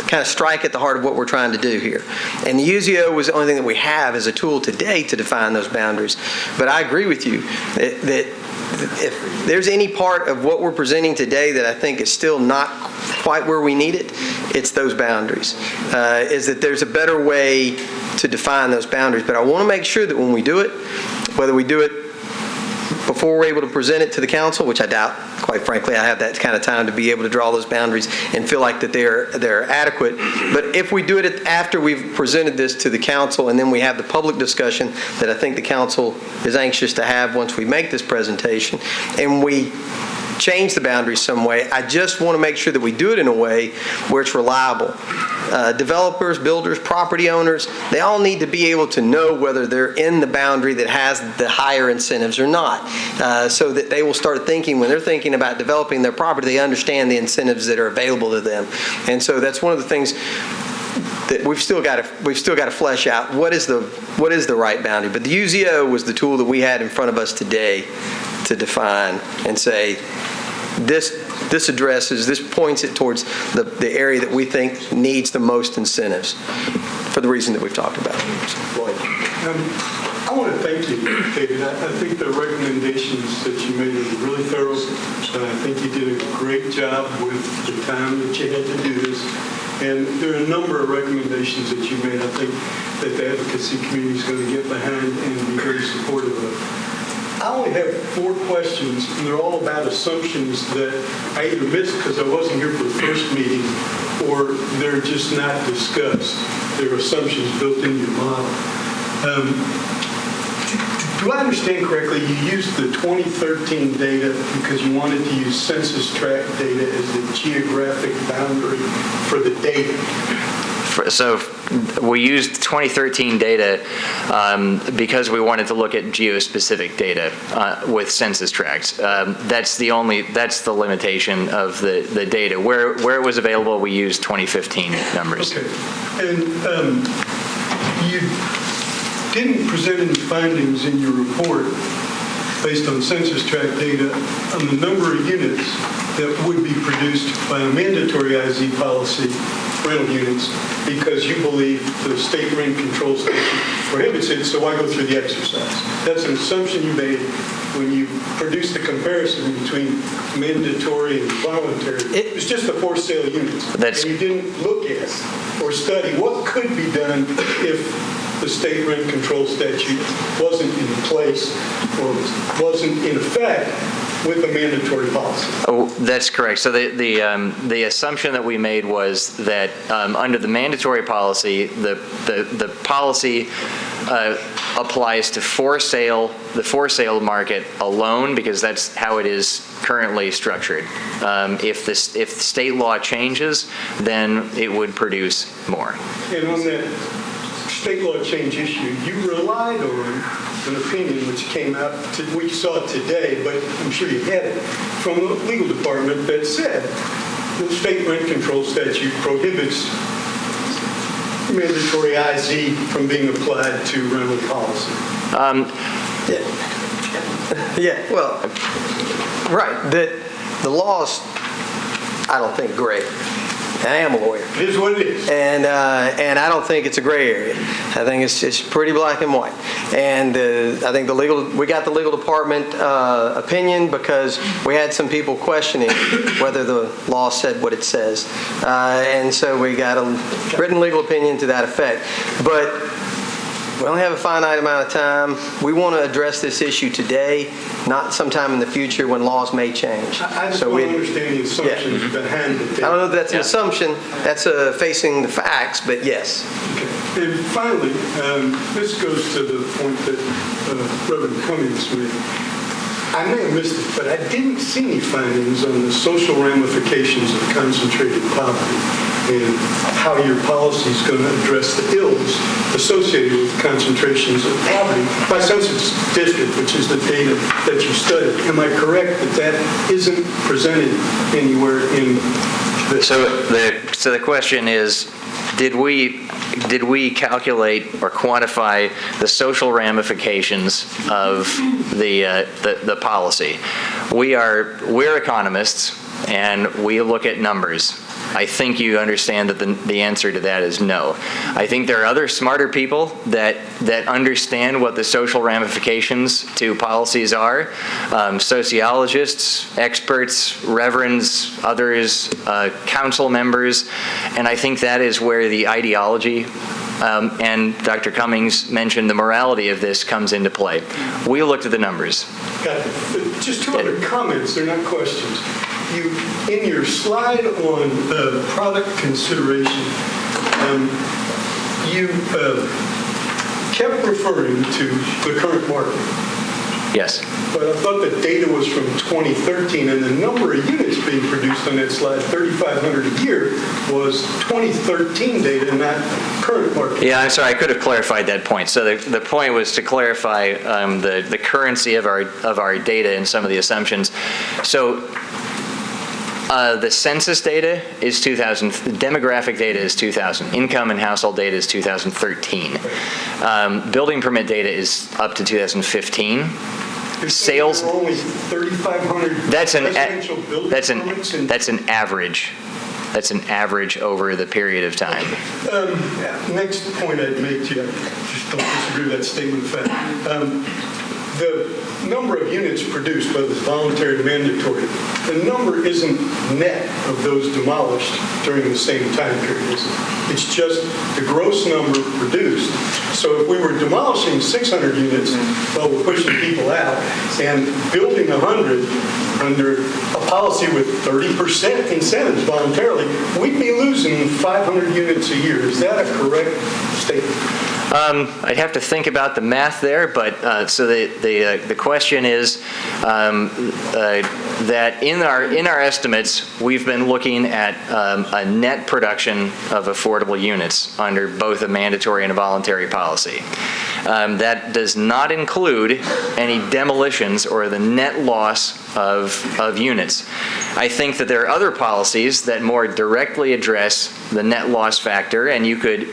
kind of strike at the heart of what we're trying to do here? And the UZO was the only thing that we have as a tool today to define those boundaries. But I agree with you that if there's any part of what we're presenting today that I think is still not quite where we need it, it's those boundaries. Is that there's a better way to define those boundaries. But I want to make sure that when we do it, whether we do it before we're able to present it to the council, which I doubt, quite frankly, I have that kind of time to be able to draw those boundaries and feel like that they're adequate. But if we do it after we've presented this to the council and then we have the public discussion that I think the council is anxious to have once we make this presentation, and we change the boundaries some way. I just want to make sure that we do it in a way where it's reliable. Developers, builders, property owners, they all need to be able to know whether they're in the boundary that has the higher incentives or not, so that they will start thinking, when they're thinking about developing their property, they understand the incentives that are available to them. And so that's one of the things that we've still got to flesh out. What is the right boundary? But the UZO was the tool that we had in front of us today to define and say, this addresses, this points it towards the area that we think needs the most incentives for the reason that we've talked about. Lloyd. I want to thank you, David. I think the recommendations that you made are really thorough. I think you did a great job with the time that you had to do this. And there are a number of recommendations that you made I think that the advocacy community is going to get behind and be very supportive of. I only have 4 questions, and they're all about assumptions that I either missed because I wasn't here for the first meeting, or they're just not discussed. They're assumptions built into your model. Do I understand correctly, you used the 2013 data because you wanted to use census tract data as the geographic boundary for the data? So we used 2013 data because we wanted to look at geospecific data with census tracts. That's the limitation of the data. Where it was available, we used 2015 numbers. Okay. And you didn't present any findings in your report based on census tract data on the number of units that would be produced by a mandatory IZ policy, rental units, because you believe the state rent control statute prohibits it, so why go through the exercise? That's an assumption you made when you produced the comparison between mandatory and voluntary. It was just the for sale units. And you didn't look at or study what could be done if the state rent control statute wasn't in place or wasn't in effect with a mandatory policy. Oh, that's correct. So the assumption that we made was that under the mandatory policy, the policy applies to the for sale market alone, because that's how it is currently structured. If the state law changes, then it would produce more. And on that state law change issue, you relied on an opinion which came out, we saw today, but I'm sure you had it, from the legal department that said the state rent control statute prohibits mandatory IZ from being applied to rental policy. Well, right. The law's, I don't think, great. I am a lawyer. It is what it is. And I don't think it's a gray area. I think it's pretty black and white. And I think we got the legal department opinion because we had some people questioning whether the law said what it says. And so we got a written legal opinion to that effect. But we only have a finite amount of time. We want to address this issue today, not sometime in the future when laws may change. I just want to understand the assumptions behind it. I don't know if that's an assumption. That's facing the facts, but yes. Okay. And finally, this goes to the point that Reverend Cummings made. I may have missed it, but I didn't see any findings on the social ramifications of concentrated poverty and how your policy is going to address the ills associated with concentrations of poverty by census district, which is the data that you studied. Am I correct that that isn't presented anywhere in this? So the question is, did we calculate or quantify the social ramifications of the policy? We're economists and we look at numbers. I think you understand that the answer to that is no. I think there are other smarter people that understand what the social ramifications to policies are. Sociologists, experts, reverends, others, council members, and I think that is where the ideology and Dr. Cummings mentioned the morality of this comes into play. We looked at the numbers. Got it. Just 2 other comments, they're not questions. In your slide on product consideration, you kept referring to the current market. Yes. But I thought the data was from 2013, and the number of units being produced on that slide, 3,500 a year, was 2013 data, not current market. Yeah, I'm sorry, I could have clarified that point. So the point was to clarify the currency of our data and some of the assumptions. So the census data is 2000, demographic data is 2000, income and household data is 2013. Building permit data is up to 2015. Sales. There were only 3,500 residential building permits. That's an average. That's an average over the period of time. Next point I'd make to you, I just don't disagree with that statement of fact. The number of units produced, whether it's voluntary or mandatory, the number isn't net of those demolished during the same time period, is it? It's just the gross number produced. So if we were demolishing 600 units, well, we're pushing people out, and building 100 under a policy with 30% incentives voluntarily, we'd be losing 500 units a year. Is that a correct statement? I'd have to think about the math there, but so the question is that in our estimates, we've been looking at a net production of affordable units under both a mandatory and a voluntary policy. That does not include any demolitions or the net loss of units. I think that there are other policies that more directly address the net loss factor, and you could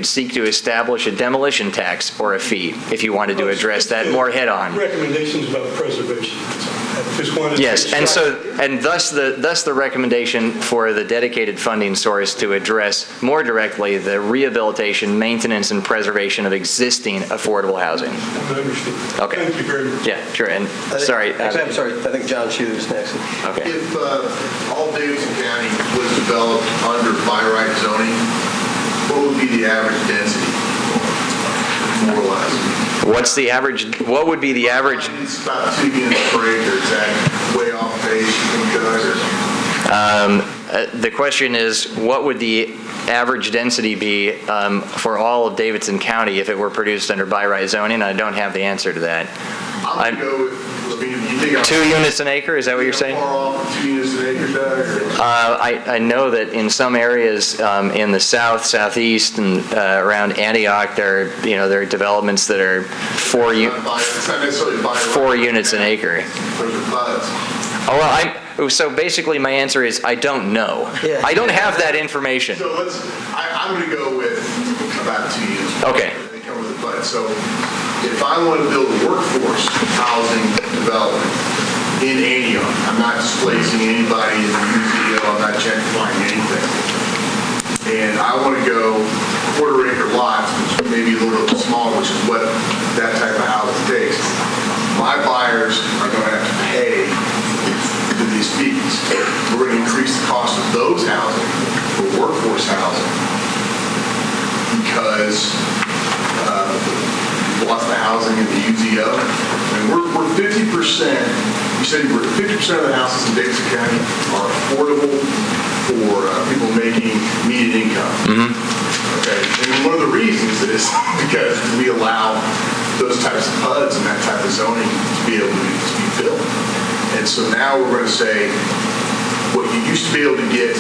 seek to establish a demolition tax or a fee if you wanted to address that more head-on. Recommendations about preservation. I just wanted Yes, to and thus the recommendation for the dedicated funding source to address more directly the rehabilitation, maintenance, and preservation of existing affordable housing. I understand. Okay. Thank you very much. Yeah, sure. And sorry. Actually, I'm sorry. I think John Schuler is next. Okay. If all Davidson County was developed under by right zoning, what would be the average density, more or less? What's the average? What would be the average? It's about 2 units per acre. Is that way off base? You think, The question is, what would the average density be for all of Davidson County if it were produced under by right zoning? I don't have the answer to that. I'm going to go with, I mean, you think 2 units an acre, is that what you're saying? Far off 2 units an acre, Doug? I know that in some areas in the south, southeast, and around Antioch, there are developments that are 4 units an acre. Those are buds. Oh, well, so basically my answer is I don't know. Yeah. I don't have that information. So I'm going to go with about 2 units. Okay. They come with a bud. So if I want to build a workforce housing development in Antioch, I'm not displacing anybody in the UZO, I'm not gentrifying anything. And I want to go quarter-acre lots, which may be a little bit small, which is what that type of house takes. My buyers are going to have to pay to these fees. We're going to increase the cost of those housing for workforce housing because lots of the housing in the UZO. And we're 50%, you said 50% of the houses in Davidson County are affordable for people making median income. Mm-hmm. Okay, and one of the reasons is because we allow those types of PUDs and that type of zoning to be able to be built. And so now we're going to say what you used to be able to get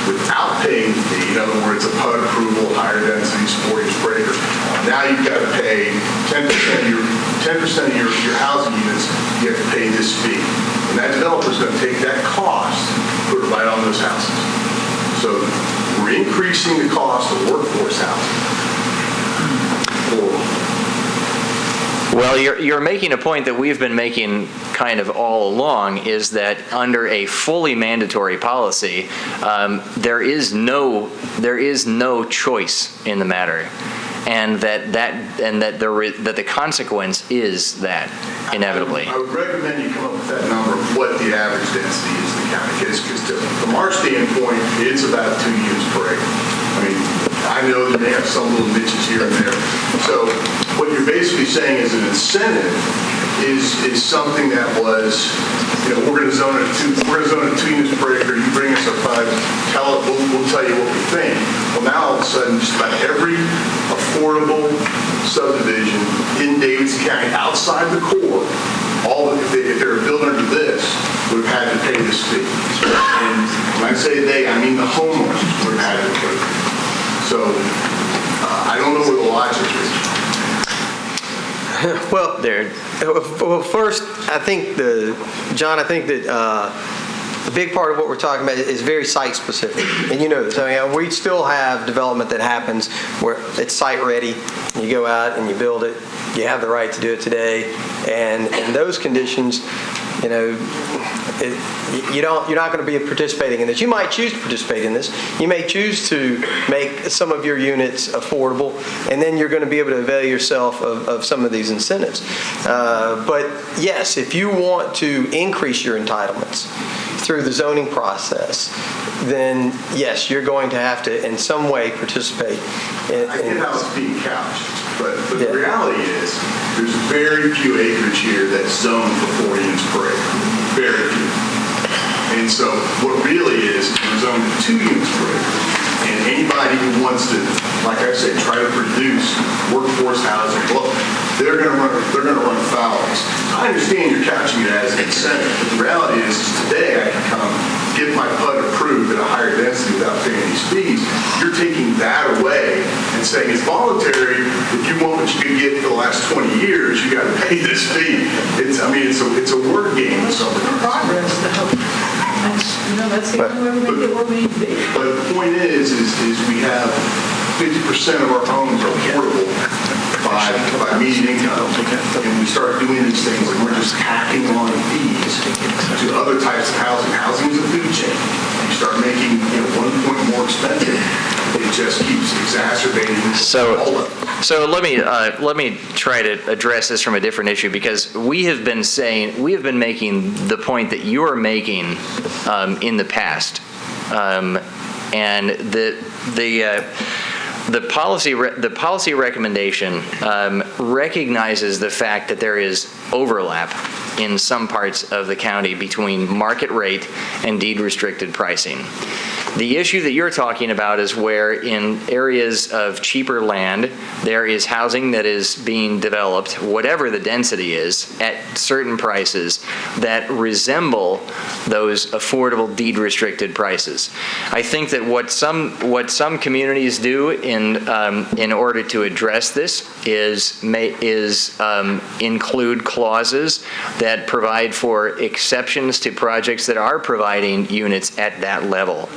without paying the fee, in other words, a PUD approval, higher densities, 4 units per acre, now you've got to pay 10% of your housing units, you have to pay this fee. And that developer's going to take that cost, put it right on those houses. So we're increasing the cost of workforce housing. Well, you're making a point that we've been making kind of all along, is that under a fully mandatory policy, there is no choice in the matter, and that the consequence is that inevitably. I would recommend you come up with that number of what the average density is in the county. Because from our standpoint, it's about 2 units per acre. I mean, I know that they have some little niches here and there. So what you're basically saying is an incentive is something that was, we're going to zone it 2 units per acre. You bring us a 5, we'll tell you what we think. Well, now all of a sudden, just about every affordable subdivision in Davidson County outside the core, if they were built under this, would have had to pay this fee. And when I say they, I mean the homeowners would have had to pay. So I don't know what the logic is. Well, first, I think John, I think that the big part of what we're talking about is very site specific, and you know this. I mean, we still have development that happens where it's site ready. You go out and you build it. You have the right to do it today, and in those conditions, you know, you're not going to be participating in this. You might choose to participate in this. You may choose to make some of your units affordable, and then you're going to be able to avail yourself of some of these incentives. But yes, if you want to increase your entitlements through the zoning process, then yes, you're going to have to in some way participate. I get how it's being couched, but the reality is there's very few acreage here that's zoned for 4 units per acre. Very few. And so what really is, we're zoned for 2 units per acre. And anybody who wants to, like I said, try to produce workforce housing, well, they're going to run afoul of us. I understand you're couching it as an incentive, but the reality is today I can come get my PUD approved at a higher density without paying these fees. You're taking that away and saying it's voluntary. If you want what you could get for the last 20 years, you got to pay this fee. It's a word game. Progress, though. That's the only way we make it where we need to be. But the point is we have 50% of our homes are affordable by median income, and we start doing these things, and we're just tacking on fees to other types of housing. Housing is a food chain. You start making one point more expensive, it just keeps exacerbating. So let me try to address this from a different issue, because we have been making the point that you are making in the past, and the policy recommendation recognizes the fact that there is overlap in some parts of the county between market rate and deed restricted pricing. The issue that you're talking about is where in areas of cheaper land, there is housing that is being developed, whatever the density is, at certain prices that resemble those affordable deed restricted prices. I think that what some communities do in order to address this is include clauses that provide for exceptions to projects that are providing units at that level.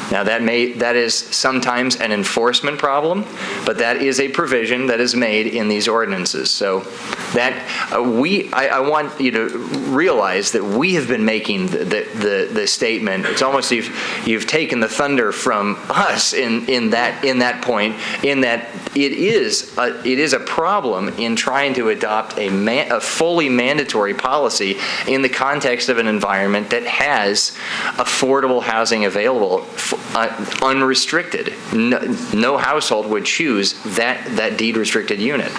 Now that is sometimes an enforcement problem, but that is a provision that is made in these ordinances. So that I want you to realize that we have been making the statement. It's almost you've taken the thunder from us in that point, in that it is a problem in trying to adopt a fully mandatory policy in the context of an environment that has affordable housing available unrestricted. No household would choose that deed restricted unit.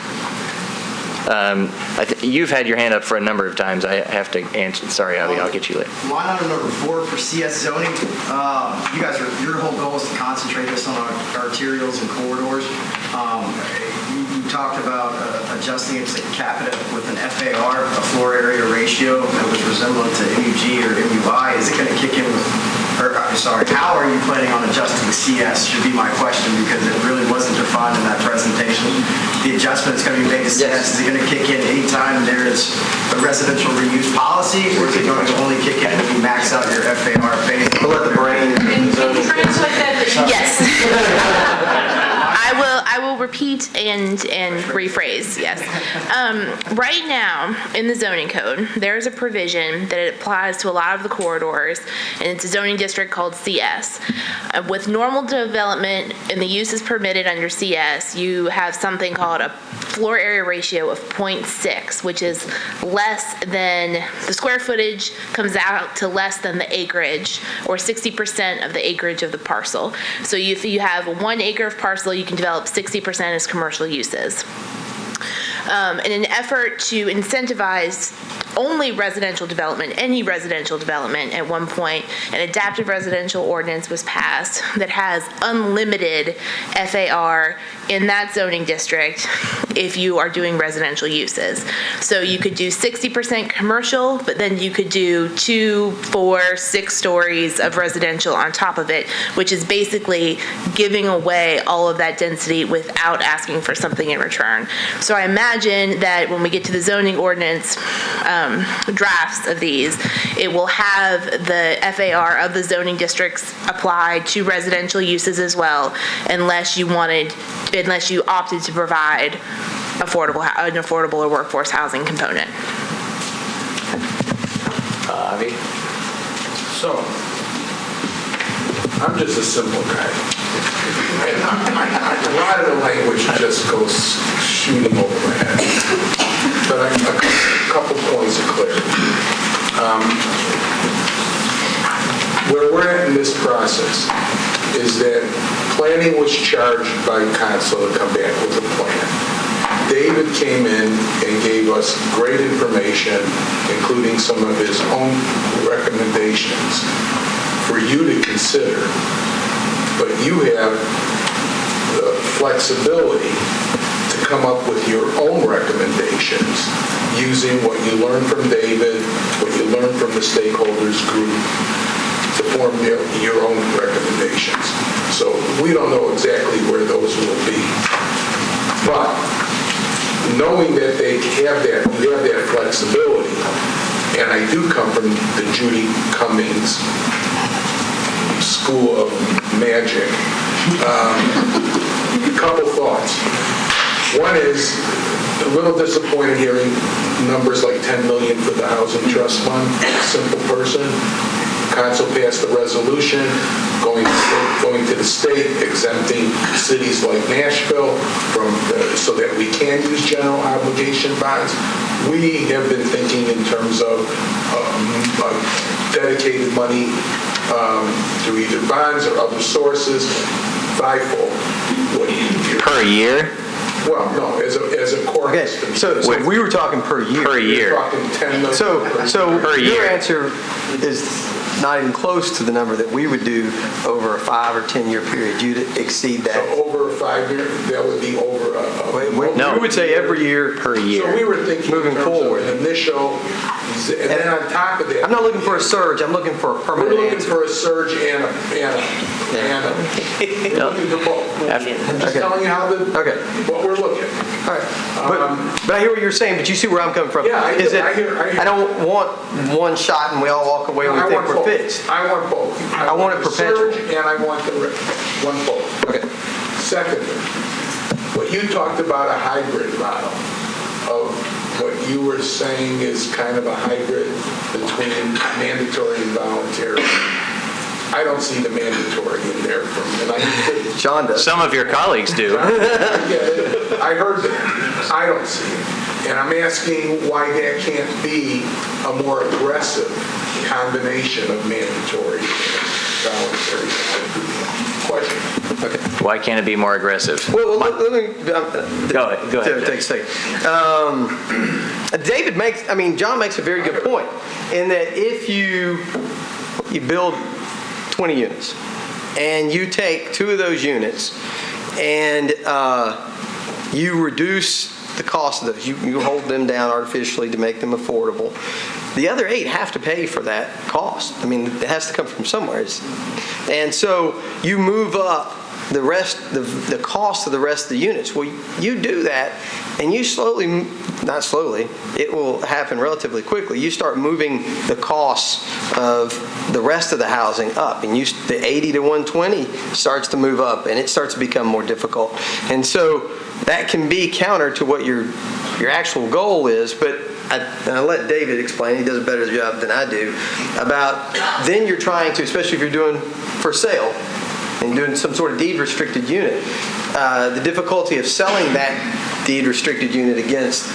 You've had your hand up for a number of times. I have to answer. Sorry, Avi, I'll get you later. Line item number 4 for CS zoning. You guys, your whole goal is to concentrate this on our arterials and corridors. You talked about adjusting it to cap it with an FAR, a floor area ratio that was resemblant to MUG or MUI. Is it going to kick in how are you planning on adjusting the CS should be my question, because it really wasn't defined in that presentation. The adjustment is going to be made to CS. Yes. Is it going to kick in anytime there is a residential reuse policy, or is it going to only kick in when you max out your FAR phase? We'll let the brain. Can you translate that? Yes. I will repeat and rephrase, yes. Right now, in the zoning code, there's a provision that it applies to a lot of the corridors, and it's a zoning district called CS. With normal development and the uses permitted under CS, you have something called a floor area ratio of 0.6, which is less than, the square footage comes out to less than the acreage, or 60% of the acreage of the parcel. So if you have 1 acre of parcel, you can develop 60% as commercial uses. In an effort to incentivize only residential development, any residential development at one point, an adaptive residential ordinance was passed that has unlimited FAR in that zoning district if you are doing residential uses. So you could do 60% commercial, but then you could do 2, 4, 6 stories of residential on top of it, which is basically giving away all of that density without asking for something in return. So I imagine that when we get to the zoning ordinance drafts of these, it will have the FAR of the zoning districts applied to residential uses as well, unless you opted to provide an affordable or workforce housing component. Avi? So, I'm just a simple guy. And a lot of the language just goes shooting over my head. But a couple points of clarity. Where we're at in this process is that planning was charged by council to come back with a plan. David came in and gave us great information, including some of his own recommendations for you to consider. But you have the flexibility to come up with your own recommendations using what you learned from David, what you learned from the stakeholders group, to form your own recommendations. So we don't know exactly where those will be. But knowing that they have that, you have that flexibility, and I do come from the Judy Cummings School of Magic. Couple thoughts. One is a little disappointed hearing numbers like 10 million for the Housing Trust Fund. Simple person. Council passed a resolution going to the state, exempting cities like Nashville from so that we can use general obligation bonds. We have been thinking in terms of dedicated money through either bonds or other sources, fivefold. Per year? Well, no, as a core. Okay, so we were talking per year. Per year. We're talking 10 million. So Per your year. answer is not even close to the number that we would do over a 5 or 10 year period. You'd exceed that. So over a 5 year, that would be over No. We would say every year. Per So year. we were thinking Moving in terms forward. of an initial, and then on top of that. I'm not looking for a surge, I'm looking for a We're permanent looking answer. for a surge and we're looking for both. I'm just Okay. telling you Okay. what we're looking at. All right. But I hear what you're saying, but you see where I'm coming from. Yeah, I do. Is that I hear. I don't want one shot and we all walk away and we I think want we're both. fixed. I want both. I want it the perpetual. surge and I want both. Okay. Secondly, what you talked about a hybrid model of what you were saying is kind of a hybrid between mandatory and voluntary. I don't see the mandatory in there and I John does. Some of your colleagues do. I heard that. I don't see it. And I'm asking why that can't be a more aggressive combination of mandatory and voluntary. Question. Okay. Why can't it be more aggressive? Well, let me. Go ahead. Take a second. John makes a very good point in that if you build 20 units and you take 2 of those units and you reduce the cost of those, you hold them down artificially to make them affordable, the other 8 have to pay for that cost. I mean, it has to come from somewhere. And so you move up the rest, the cost of the rest of the units. Well, you do that, and you not slowly, it will happen relatively quickly. You start moving the costs of the rest of the housing up, and the 80 to 120 starts to move up, and it starts to become more difficult. And so that can be counter to what your actual goal is, but I'll let David explain, he does a better job than I do, about then you're trying to, especially if you're doing for sale and doing some sort of deed restricted unit, the difficulty of selling that deed restricted unit against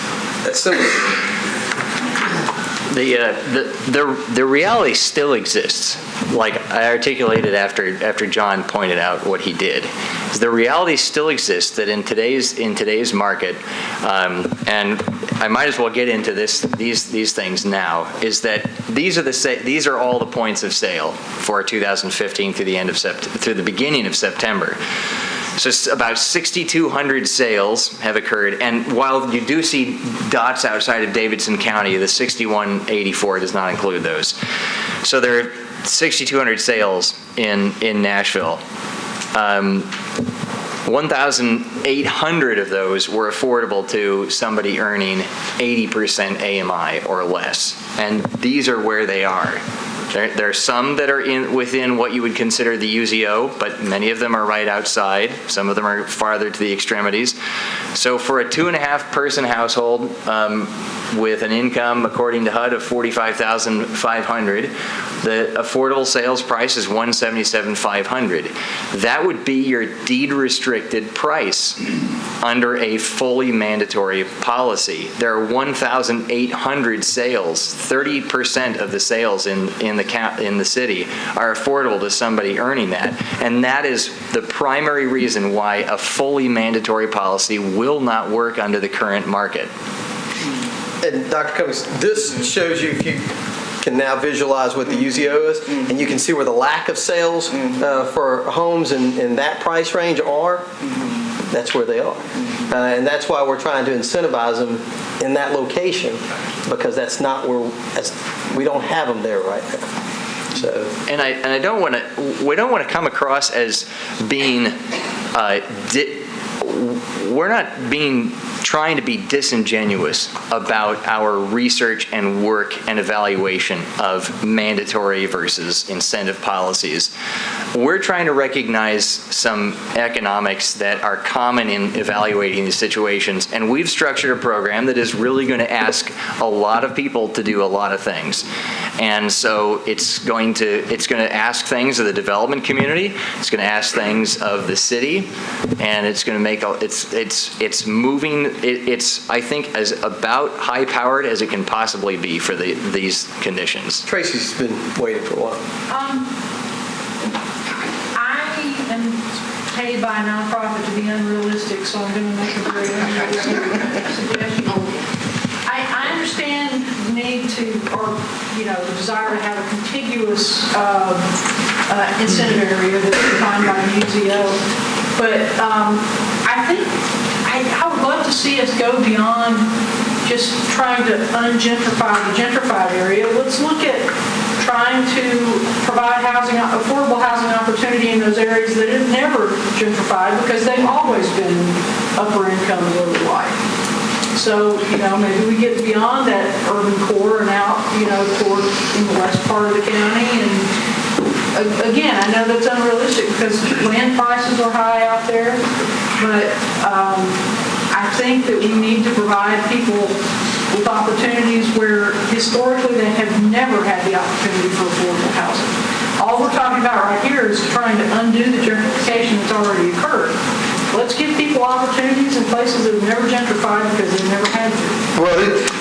a similar. The reality still exists. Like I articulated after John pointed out what he did, is the reality still exists that in today's market, and I might as well get into these things now, is that these are all the points of sale for 2015 through the beginning of September. So about 6,200 sales have occurred, and while you do see dots outside of Davidson County, the 6,184 does not include those. So there are 6,200 sales in Nashville. 1,800 of those were affordable to somebody earning 80% AMI or less, and these are where they are. There are some that are within what you would consider the UZO, but many of them are right outside. Some of them are farther to the extremities. So for a 2.5 person household with an income, according to HUD, of $45,500, the affordable sales price is $177,500. That would be your deed-restricted price under a fully mandatory policy. There are 1,800 sales. 30% of the sales in the city are affordable to somebody earning that, and that is the primary reason why a fully mandatory policy will not work under the current market. And Dr. Cummings, this shows you, if you can now visualize what the UZO is, and you can see where the lack of sales for homes in that price range are. That's where they are. And that's why we're trying to incentivize them in that location, because that's not where, we don't have them there right now. So. And I don't want to, we don't want to come across as being, we're not trying to be disingenuous about our research and work and evaluation of mandatory versus incentive policies. We're trying to recognize some economics that are common in evaluating these situations, and we've structured a program that is really going to ask a lot of people to do a lot of things. And so it's going to ask things of the development community, it's going to ask things of the city, and it's going to make it's moving. It's, I think, as about high-powered as it can possibly be for these conditions. Tracy's been waiting for a while. I am paid by a nonprofit to be unrealistic, so I'm going to make a very unrealistic suggestion. I understand the need to, or the desire to have a contiguous incentive area that's defined by the UZO, but I think I would love to see us go beyond just trying to ungentrify the gentrified area. Let's look at trying to provide affordable housing opportunity in those areas that have never gentrified, because they've always been upper income and lower life. So, maybe we get beyond that urban core and out, toward in the west part of the county. And again, I know that's unrealistic because land prices are high out there, but I think that we need to provide people with opportunities where historically they have never had the opportunity for affordable housing. All we're talking about right here is trying to undo the gentrification that's already occurred. Let's give people opportunities in places that have never gentrified because they've never had to. Well,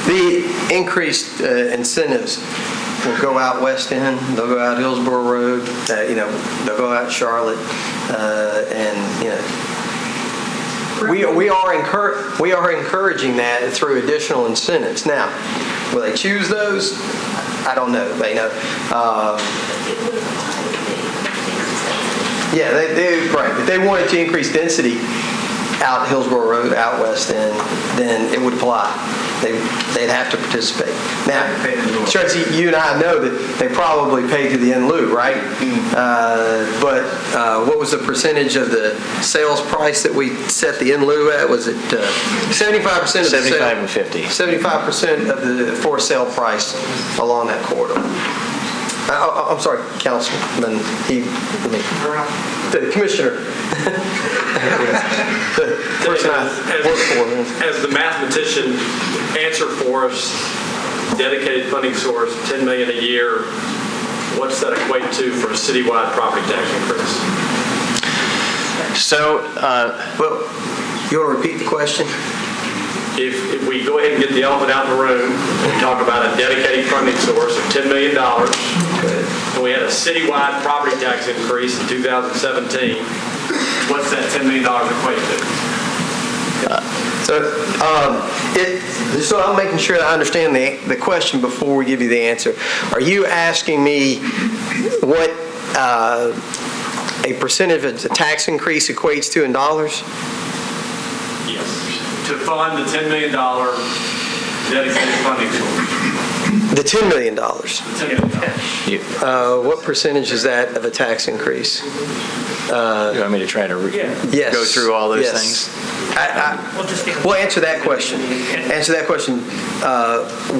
the increased incentives will go out West End, they'll go out Hillsborough Road, they'll go out Charlotte, we are encouraging that through additional incentives. Now, will they choose those? I don't know. Yeah, right. If they wanted to increase density out Hillsborough Road, out West End, then it would apply. They'd have to participate. Now, Tracy, you and I know that they probably pay to the in lieu, right? But what was the percentage of the sales price that we set the in lieu at? Was it 75% of the 75 and 50. 75% of the for sale price along that corridor. I'm sorry, Councilman. The commissioner. The person I work for. As the mathematician, answer for us, dedicated funding source, $10 million a year. What's that equate to for a citywide property tax increase? So, well, you want to repeat the question? if we go ahead and get the elephant out in the room, and we talk about a dedicated funding source of $10 million, and we had a citywide property tax increase in 2017, what's that $10 million equate to? So I'm making sure I understand the question before we give you the answer. Are you asking me what a percentage of the tax increase equates to in dollars? Yes. To fund the $10 million dedicated funding source. The $10 million. What percentage is that of a tax increase? You want me to try to Yes. go through all those Yes. things? Well, answer that question. Answer that question.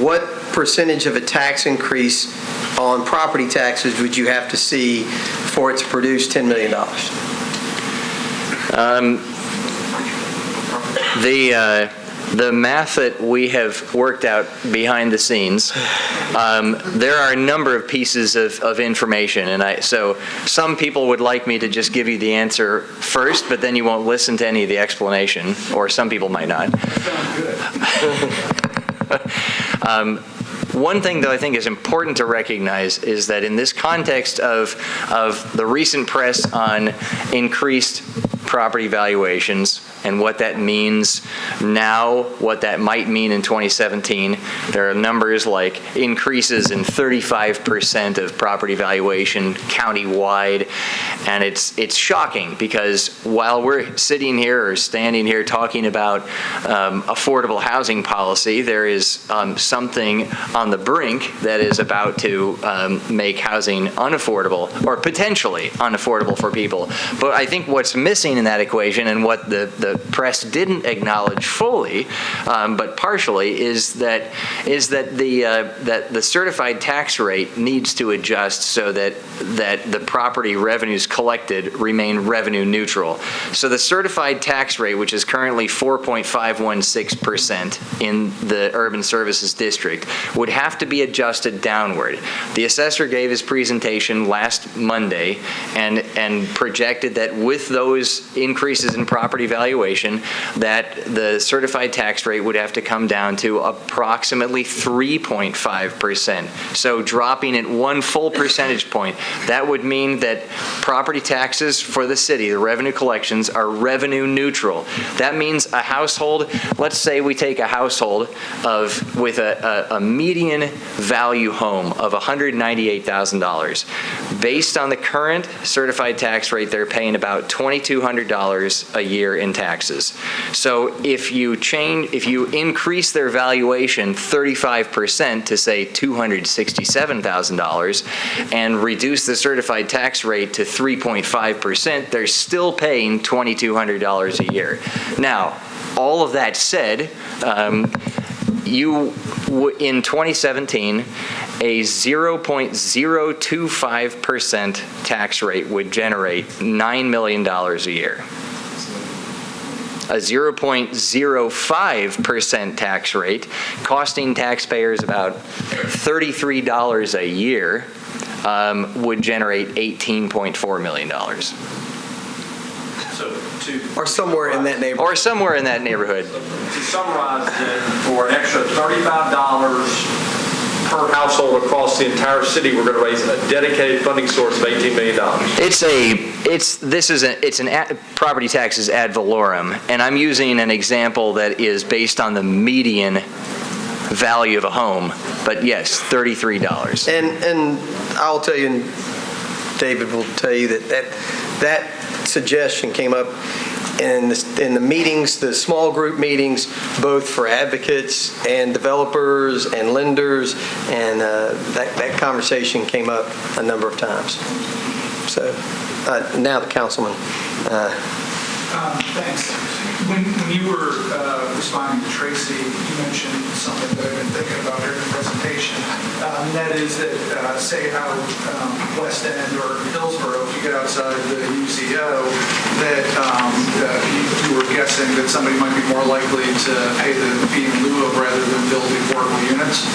What percentage of a tax increase on property taxes would you have to see for it to produce $10 million? The math that we have worked out behind the scenes, there are a number of pieces of information, and so some people would like me to just give you the answer first, but then you won't listen to any of the explanation, or some people might not. One thing, though, I think is important to recognize is that in this context of the recent press on increased property valuations and what that means now, what that might mean in 2017, there are numbers like increases in 35% of property valuation countywide, and it's shocking because while we're sitting here or standing here talking about affordable housing policy, there is something on the brink that is about to make housing unaffordable or potentially unaffordable for people. But I think what's missing in that equation and what the press didn't acknowledge fully, but partially, is that the certified tax rate needs to adjust so that the property revenues collected remain revenue neutral. So the certified tax rate, which is currently 4.516% in the urban services district, would have to be adjusted downward. The assessor gave his presentation last Monday and projected that with those increases in property valuation, that the certified tax rate would have to come down to approximately 3.5%. So dropping it 1 full percentage point. That would mean that property taxes for the city, the revenue collections, are revenue neutral. That means a household, let's say we take a household with a median value home of $198,000. Based on the current certified tax rate, they're paying about $2,200 a year in taxes. So if you increase their valuation 35% to say $267,000 and reduce the certified tax rate to 3.5%, they're still paying $2,200 a year. Now, all of that said, in 2017, a 0.025% tax rate would generate $9 million a year. A 0.05% tax rate, costing taxpayers about $33 a year, would generate $18.4 million. Or somewhere in that neighborhood. Or somewhere in that neighborhood. To summarize, then, for an extra $35 per household across the entire city, we're going to raise a dedicated funding source of $18 million. It's property taxes ad valorem, and I'm using an example that is based on the median value of a home, but yes, $33. And I'll tell you, and David will tell you that suggestion came up in the meetings, the small group meetings, both for advocates and developers and lenders, and that conversation came up a number of times. So now the councilman. Thanks. When you were responding to Tracy, you mentioned something that I've been thinking about during the presentation, and that is that, say, out West End or Hillsborough, if you get outside the UZO, that you were guessing that somebody might be more likely to pay the fee in lieu of rather than build the affordable units.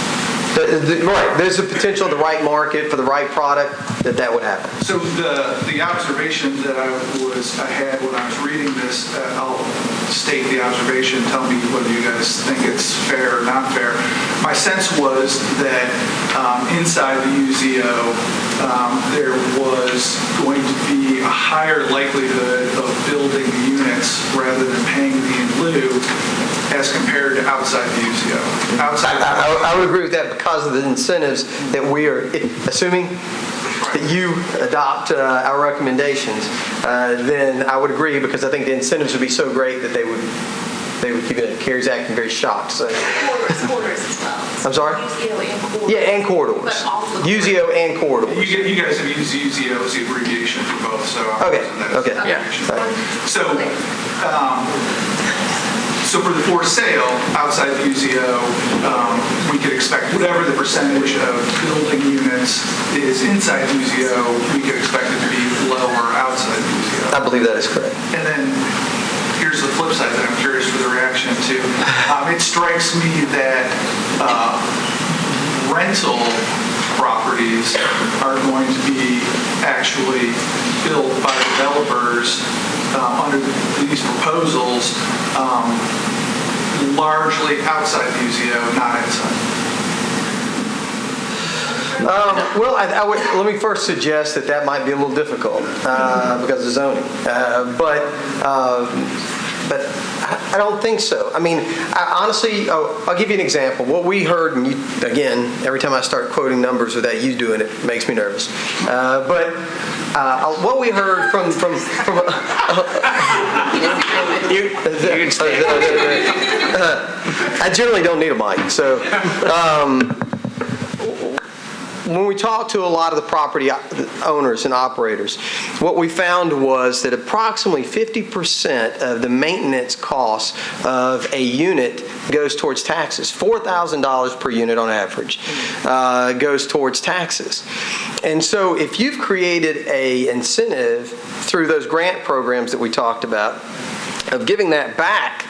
Right, there's a potential in the right market for the right product that would happen. So the observation that I had when I was reading this, I'll state the observation, tell me whether you guys think it's fair or not fair. My sense was that inside the UZO, there was going to be a higher likelihood of building units rather than paying the in lieu as compared to outside the UZO. I would agree with that because of the incentives that we are, assuming that you adopt our recommendations, then I would agree because I think the incentives would be so great that they would keep it. CARES Act and very shocked. So. Corridors as well. I'm sorry? UZO and corridors. Yeah, and corridors. But all of the UZO and corridors. You guys have used UZO as the abbreviation for both, so I'm Okay, using that as okay. the abbreviation. Yeah. So for the for sale outside the UZO, we could expect whatever the percentage of building units is inside the UZO, we could expect it to be lower outside the UZO. I believe that is correct. And then here's the flip side that I'm curious for the reaction to. It strikes me that rental properties are going to be actually built by developers under these proposals largely outside the UZO, not inside. Well, I would, let me first suggest that might be a little difficult because of zoning. But I don't think so. I mean, honestly, I'll give you an example. What we heard, and you, again, every time I start quoting numbers without you doing it, makes me nervous. But what we heard from I generally don't need a mic, so. When we talked to a lot of the property owners and operators, what we found was that approximately 50% of the maintenance costs of a unit goes towards taxes. $4,000 per unit on average goes towards taxes. And so if you've created an incentive through those grant programs that we talked about of giving that back,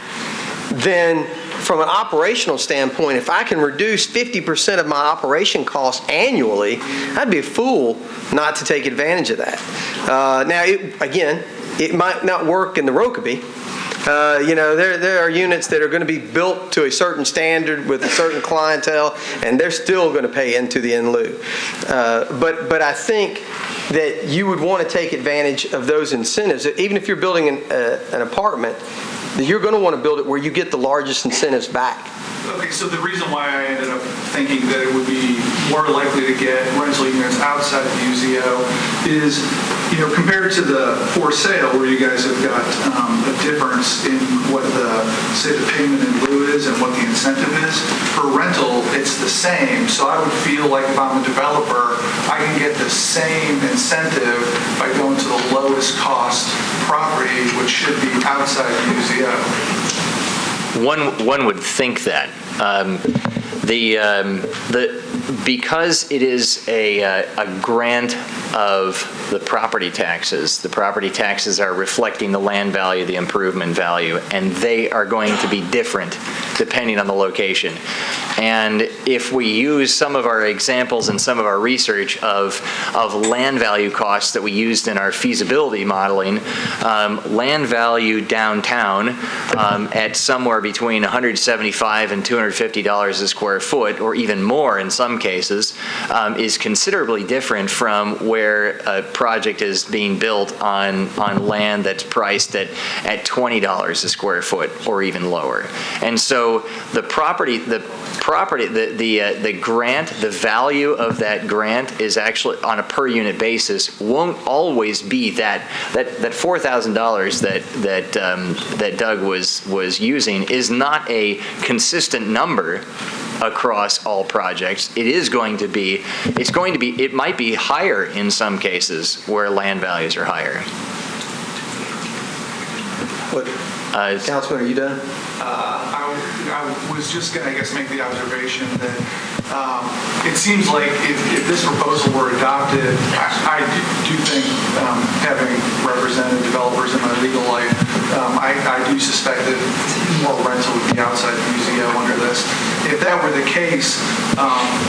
then from an operational standpoint, if I can reduce 50% of my operation costs annually, I'd be a fool not to take advantage of that. Now, it might not work in the Rokeby. There are units that are going to be built to a certain standard with a certain clientele, and they're still going to pay into the in lieu. But I think that you would want to take advantage of those incentives. Even if you're building an apartment, you're going to want to build it where you get the largest incentives back. Okay, so the reason why I ended up thinking that it would be more likely to get rental units outside the UZO is, compared to the for sale where you guys have got a difference in what the payment in lieu is and what the incentive is. For rental, it's the same. So I would feel like if I'm a developer, I can get the same incentive by going to the lowest cost property, which should be outside the UZO. One would think that. Because it is a grant of the property taxes are reflecting the land value, the improvement value, and they are going to be different depending on the location. And if we use some of our examples and some of our research of land value costs that we used in our feasibility modeling, land value downtown at somewhere between $175 and $250 a square foot, or even more in some cases, is considerably different from where a project is being built on land that's priced at $20 a square foot or even lower. And so the grant, the value of that grant is actually on a per unit basis won't always be that $4,000 that Doug was using is not a consistent number across all projects. It might be higher in some cases where land values are higher. Councilman, are you done? I was just going to, make the observation that it seems like if this proposal were adopted, I do think, having represented developers in my legal life, I do suspect that more rental would be outside the UZO under this. If that were the case,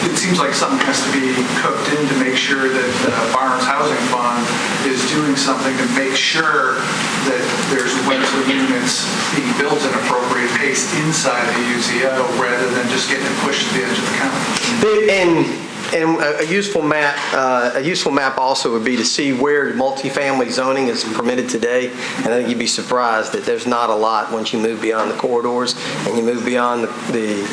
It seems like something has to be cooked in to make sure that Barnes Housing Fund is doing something to make sure that there's rental units being built at an appropriate pace inside the UZO rather than just getting it pushed to the edge of the county. And a useful map also would be to see where multifamily zoning is permitted today. And I think you'd be surprised that there's not a lot once you move beyond the corridors and you move beyond the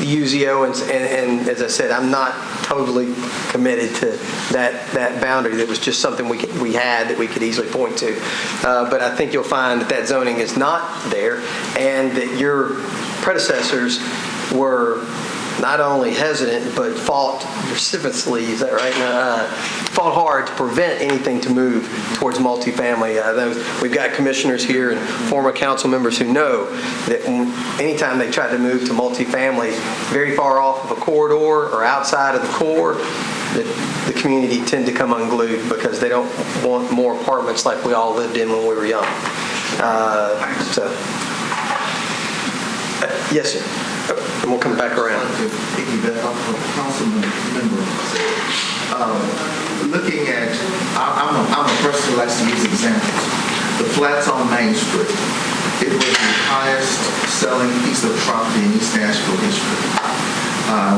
UZO. And as I said, I'm not totally committed to that boundary. That was just something we had that we could easily point to. But I think you'll find that zoning is not there, and that your predecessors were not only hesitant, but fought vociferously, is that right? Fought hard to prevent anything to move towards multifamily. We've got commissioners here and former council members who know that anytime they try to move to multifamily very far off of a corridor or outside of the core, the community tend to come unglued because they don't want more apartments like we all lived in when we were young. Yes, sir. And we'll come back around. To piggyback off of council member said, looking at, I'm a person who likes to use examples. The flats on Main Street, it was the highest selling piece of property in East Nashville history.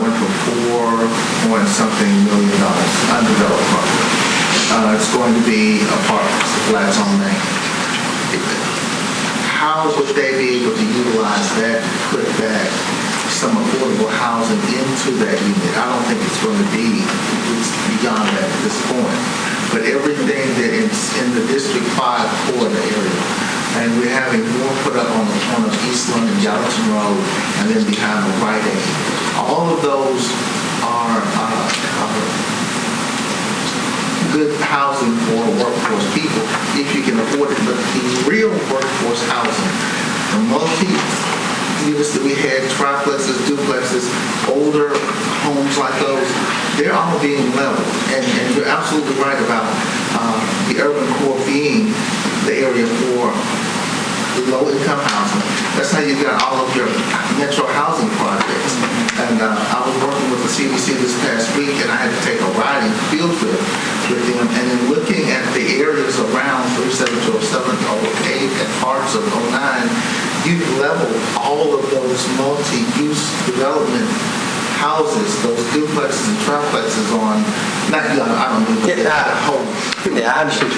Went from $4.something million, undeveloped property. It's going to be apartments, flats on Main. How would they be able to utilize that to put back some affordable housing into that unit? I don't think it's going to be beyond that at this point. But everything that is in the District 5 corridor area, and we're having more put up on the corner of Eastland and Gallatin Road, and then behind the Rite Aid. All of those are good housing for workforce people, if you can afford it. But the real workforce housing, the multi-units that we had, triplexes, duplexes, older homes like those, they're all being leveled. And you're absolutely right about the urban core being the area for low-income housing. That's how you got all of your metro housing projects. And I was working with the CDC this past week, and I had to take a riding field trip with them. And then looking at the areas around 3707, 08, and parts of 09, you've leveled all of those multi-use development houses, those duplexes and triplexes on, not you, I don't know, but the whole. Yeah, I understand.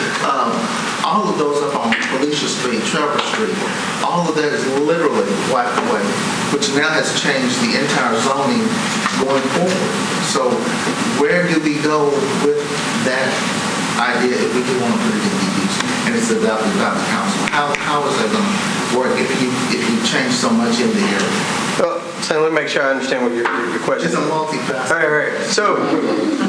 All of those up on Felicia Street, Trevor Street, all of that is literally wiped away, which now has changed the entire zoning going forward. So where do we go with that idea if we do want to put it in the use and it's adopted by the council? How is that going to work if you change so much in the area? So let me make sure I understand what your question is. It's a multifaceted. All right. So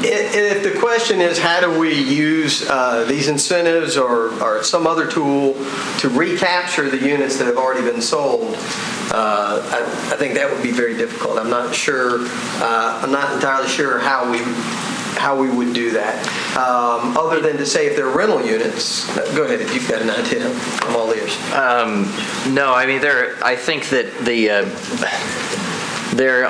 if the question is how do we use these incentives or some other tool to recapture the units that have already been sold, I think that would be very difficult. I'm not sure. I'm not entirely sure how we would do that, other than to say if they're rental units. Go ahead if you've got an idea. I'm all ears. No, I mean, I think that there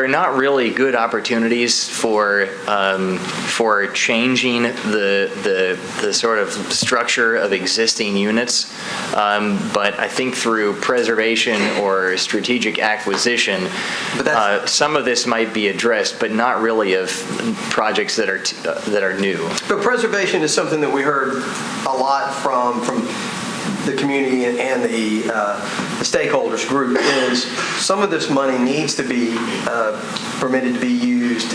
are not really good opportunities for changing the sort of structure of existing units, but I think through preservation or strategic acquisition, some of this might be addressed, but not really of projects that are new. But preservation is something that we heard a lot from the community and the stakeholders group. Is some of this money needs to be permitted to be used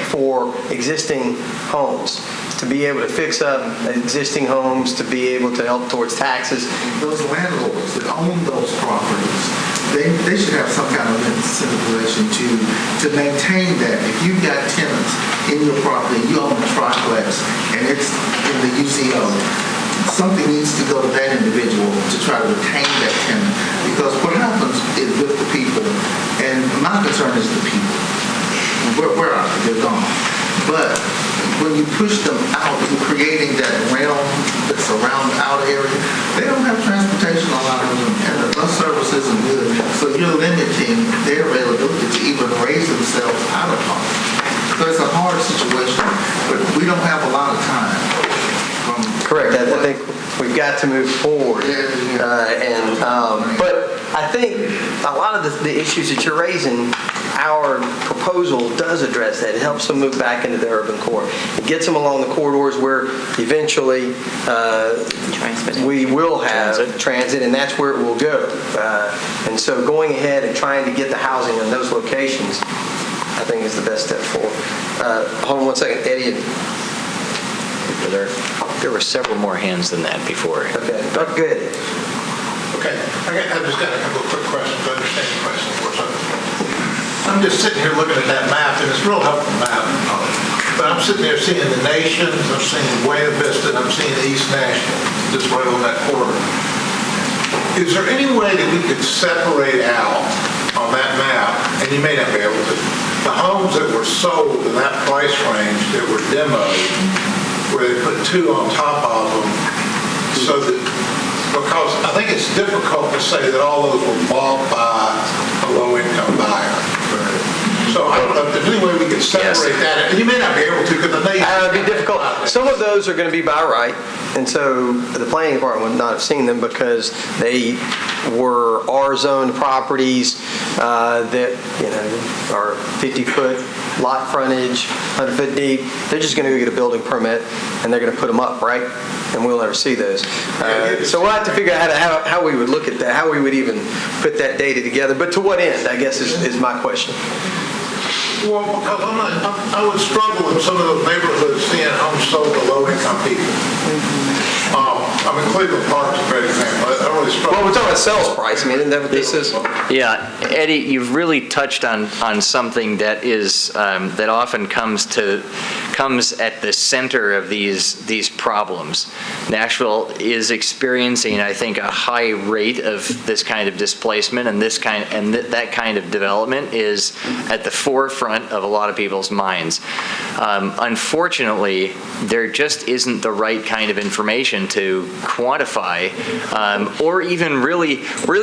for existing homes, to be able to fix up existing homes, to be able to help towards taxes. Those landlords that own those properties, they should have some kind of incentivization to maintain that. If you've got tenants in your property, you own a triplex, and it's in the UZO, something needs to go to that individual to try to retain that tenant. Because what happens is with the people, and my concern is the people. Where are they? They're gone. But when you push them out to creating that realm that's around the outer area, they don't have transportation, a lot of them, and the bus service isn't good. So you're limiting their availability to even raise themselves out of poverty. So it's a hard situation, but we don't have a lot of time. Correct. I think we've got to move forward. But I think a lot of the issues that you're raising, our proposal does address that. It helps them move back into the urban core. It gets them along the corridors where eventually we will have transit, and that's where it will go. And so going ahead and trying to get the housing in those locations, I think is the best step forward. Hold on one second, Eddie. There were several more hands than that before. Okay, good. Okay, I've just got a couple of quick questions, understanding questions for something. I'm just sitting here looking at that map, and it's a real helpful map. But I'm sitting there seeing the nations, I'm seeing Buena Vista, and I'm seeing East Nashville, just right on that corridor. Is there any way that we could separate out on that map, and you may not be able to, the homes that were sold in that price range that were demoed, where they put two on top of them, so that, because I think it's difficult to say that all those were bought by a low-income buyer. So I don't know if there's any way we could separate that, and you may not be able to, because the nation... It would be difficult. Some of those are going to be by right, and so the planning department would not have seen them because they were R-zoned properties that, are 50-foot lot frontage, 100-foot deep. They're just going to go get a building permit, and they're going to put them up, right? And we'll never see those. So we'll have to figure out how we would look at that, how we would even put that data together. But to what end, I guess, is my question. Well, because I would struggle in some of those neighborhoods seeing homes sold to low-income people. I mean, Cleveland Park's a great example. I really struggle. Well, we're talking about sales price. I mean, isn't that what this is? Yeah, Eddie, you've really touched on something that is that often comes at the center of these problems. Nashville is experiencing, I think, a high rate of this kind of displacement, and that kind of development is at the forefront of a lot of people's minds. Unfortunately, there just isn't the right kind of information to quantify, or even really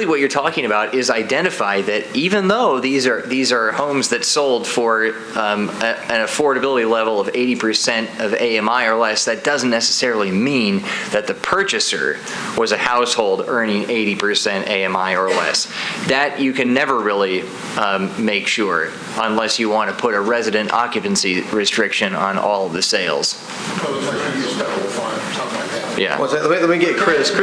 what you're talking about is identify that even though these are homes that sold for an affordability level of 80% of AMI or less, that doesn't necessarily mean that the purchaser was a household earning 80% AMI or less. That you can never really make sure unless you want to put a resident occupancy restriction on all of the sales. Yeah. Let me get Chris. I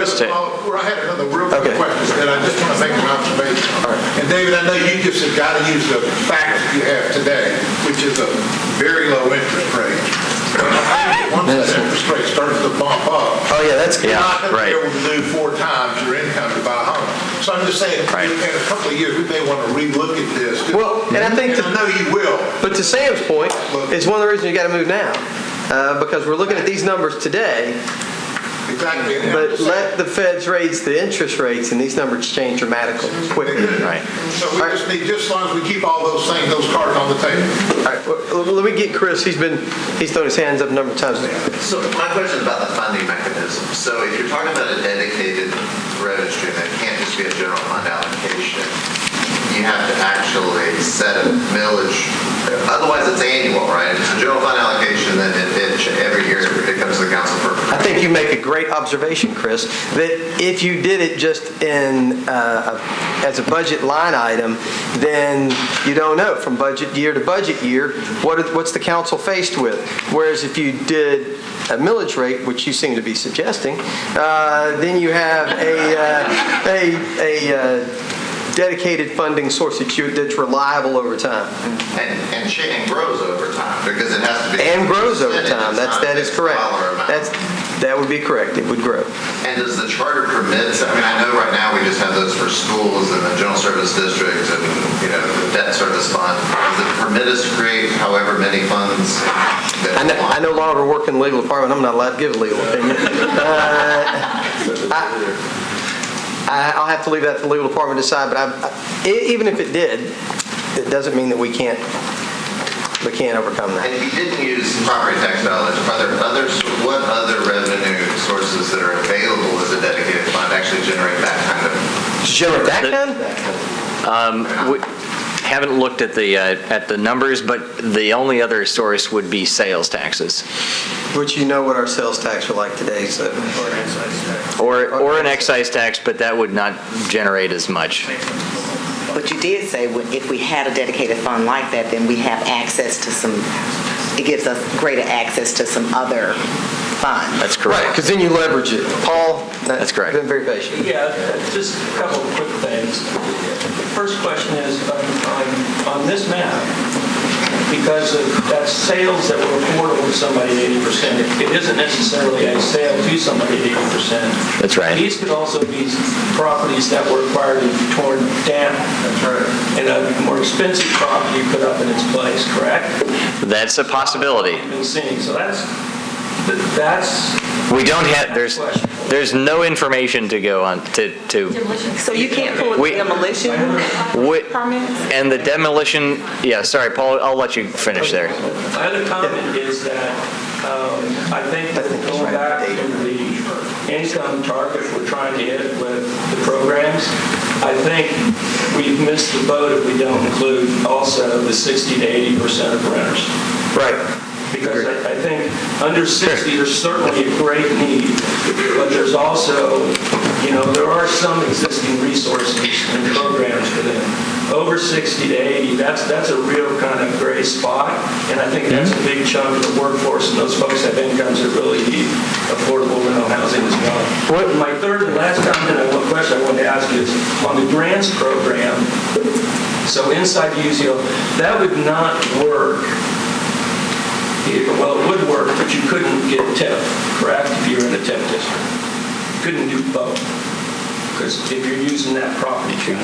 had another real quick question that I just want to make an observation. And David, I know you just have got to use the facts you have today, which is a very low interest rate. Once the interest rate starts to bump up, you're not going to be able to do 4 times your income to buy a home. So I'm just saying, in a couple of years, we may want to relook at this. Well, and I think I know you will. But to Sam's point, it's one of the reasons you got to move now, because we're looking at these numbers today. Exactly. But let the feds raise the interest rates, and these numbers change dramatically, quickly. Right. So we just need, just as long as we keep all those things, those cards on the table. All right. Well, let me get Chris. He's thrown his hands up a number of times. So my question is about the funding mechanism. So if you're talking about a dedicated revenue stream, that can't just be a general fund allocation. You have to actually set a millage. Otherwise, it's annual, right? If it's a general fund allocation, then every year it comes to the council for. I think you make a great observation, Chris, that if you did it just as a budget line item, then you don't know from budget year to budget year what's the council faced with. Whereas if you did a millage rate, which you seem to be suggesting, then you have a dedicated funding source that's reliable over time. And grows over time, because it has to be. And grows over time. That is correct. That would be correct. It would grow. And does the charter permit, I mean, I know right now we just have those for schools and the general service district and, the debt service fund. Does it permit us to create however many funds? I no longer work in the legal department. I'm not allowed to give a legal opinion. I'll have to leave that to the legal department to decide, but even if it did, it doesn't mean that we can't overcome that. And if you didn't use property tax dollars, are there what other revenue sources that are available as a dedicated fund actually generate that kind of? Generate that kind? We haven't looked at the numbers, but the only other source would be sales taxes. Which you know what our sales tax are like today, so. Or an excise tax, but that would not generate as much. But you did say if we had a dedicated fund like that, then we have access to some, it gives us greater access to some other funds. That's correct. Right, because then you leverage it. Paul? That's correct. Been very patient. Yeah, just a couple of quick things. First question is, on this map, because that's sales that were affordable to somebody at 80%, it isn't necessarily a sale to somebody at 80%. That's right. These could also be properties that were acquired and torn down. That's right. And a more expensive property put up in its place, correct? That's a possibility. Been seeing. So that's we don't have, there's no information to go on to. So you can't pull a demolition permit? And the demolition, yeah, sorry, Paul, I'll let you finish there. My other comment is that I think that going back to the income target we're trying to hit with the programs, I think we've missed the boat if we don't include also the 60 to 80% of renters. Right. Because I think under 60, there's certainly a great need, but there's also, there are some existing resources and programs for them. Over 60 to 80, that's a real kind of gray spot, and I think that's a big chunk of the workforce, and those folks have incomes that really need affordable rental housing as well. My third and last comment, question I wanted to ask you is, on the grants program, so inside UZO, that would not work. Well, it would work, but you couldn't get TIF, correct, if you're in a TIF district. You couldn't do both, because if you're using that property. If you're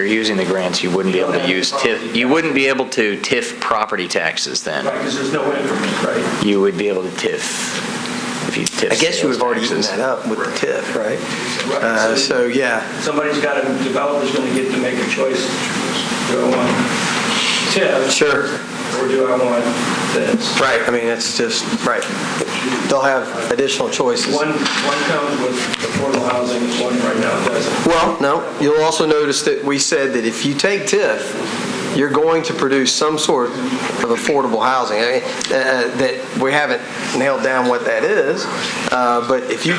using the grants, you wouldn't be able to use TIF. You wouldn't be able to TIF property taxes then. Right, because there's no increment, right? You would be able to TIF if you TIF. I guess you would have already taxes. eaten that up with the TIF, right? Right. So, yeah. Somebody's got to, developer's going to get to make a choice. Do I want TIF? Sure. Or do I want this? Right, I mean, that's just, right. They'll have additional choices. One comes with affordable housing, one right now doesn't. Well, no, you'll also notice that we said that if you take TIF, you're going to produce some sort of affordable housing. I mean, that we haven't nailed down what that is, but if you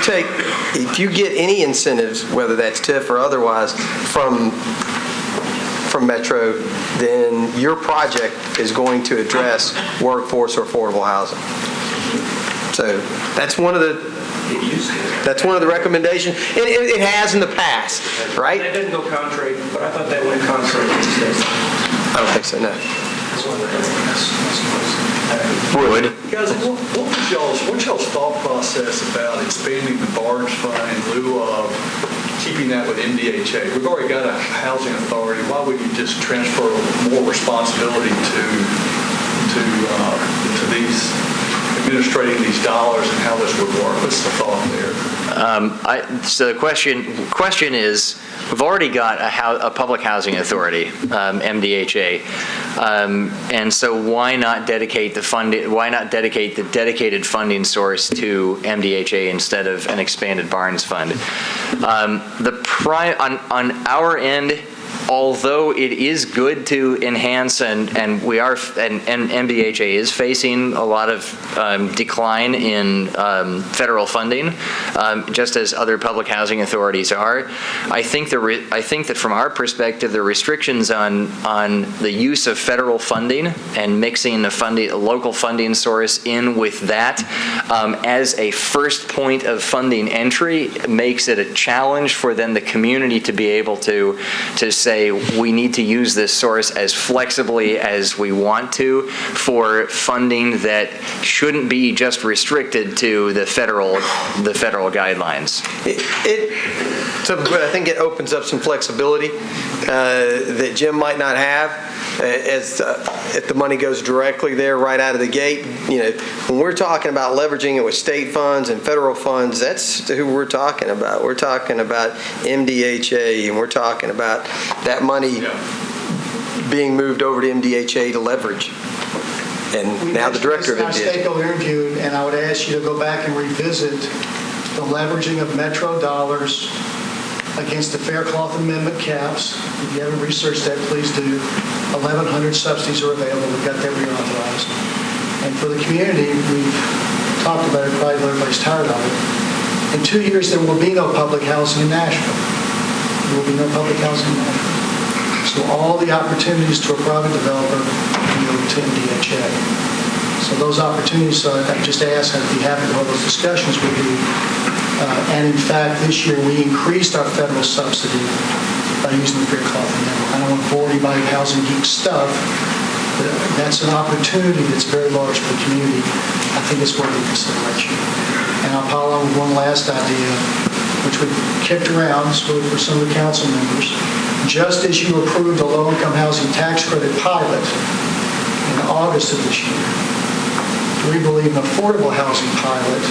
get any incentives, whether that's TIF or otherwise, from Metro, then your project is going to address workforce or affordable housing. So that's one of the recommendations. It has in the past, right? That didn't go contrary, but I thought that went contrary to the state. I don't think so, no. Would. Guys, what's y'all's thought process about expanding the barge fund in lieu of keeping that with MDHA? We've already got a housing authority. Why would you just transfer more responsibility to these administrating these dollars and how this would work? What's the thought there? So the question is, we've already got a public housing authority, MDHA, and so why not dedicate the funding? Why not dedicate the dedicated funding source to MDHA instead of an expanded Barnes fund? On our end, although it is good to enhance and MDHA is facing a lot of decline in federal funding, just as other public housing authorities are. I think that from our perspective, the restrictions on the use of federal funding and mixing a local funding source in with that as a first point of funding entry makes it a challenge for then the community to be able to say, we need to use this source as flexibly as we want to for funding that shouldn't be just restricted to the federal guidelines. But I think it opens up some flexibility that Jim might not have if the money goes directly there right out of the gate. When we're talking about leveraging it with state funds and federal funds, that's who we're talking about. We're talking about MDHA, and we're talking about that money being moved over to MDHA to leverage. and now the director of We mentioned this in our MDHA. stakeholder interview, and I would ask you to go back and revisit the leveraging of Metro dollars against the Faircloth Amendment caps. If you haven't researched that, please do. 1,100 subsidies are available. We've got that reauthorized. And for the community, we've talked about it, probably everybody's tired of it. In 2 years, there will be no public housing in Nashville. There will be no public housing in Nashville. So all the opportunities to a private developer can go to MDHA. So those opportunities, I just ask, I'd be happy to have those discussions with you. And in fact, this year we increased our federal subsidy by using the Faircloth Amendment. I don't want to bore anybody with housing geek stuff, but that's an opportunity that's very large for the community. I think it's worthy of consideration. And I'll follow on with one last idea, which we kicked around for some of the council members. Just as you approved a low-income housing tax credit pilot in August of this year, we believe an affordable housing pilot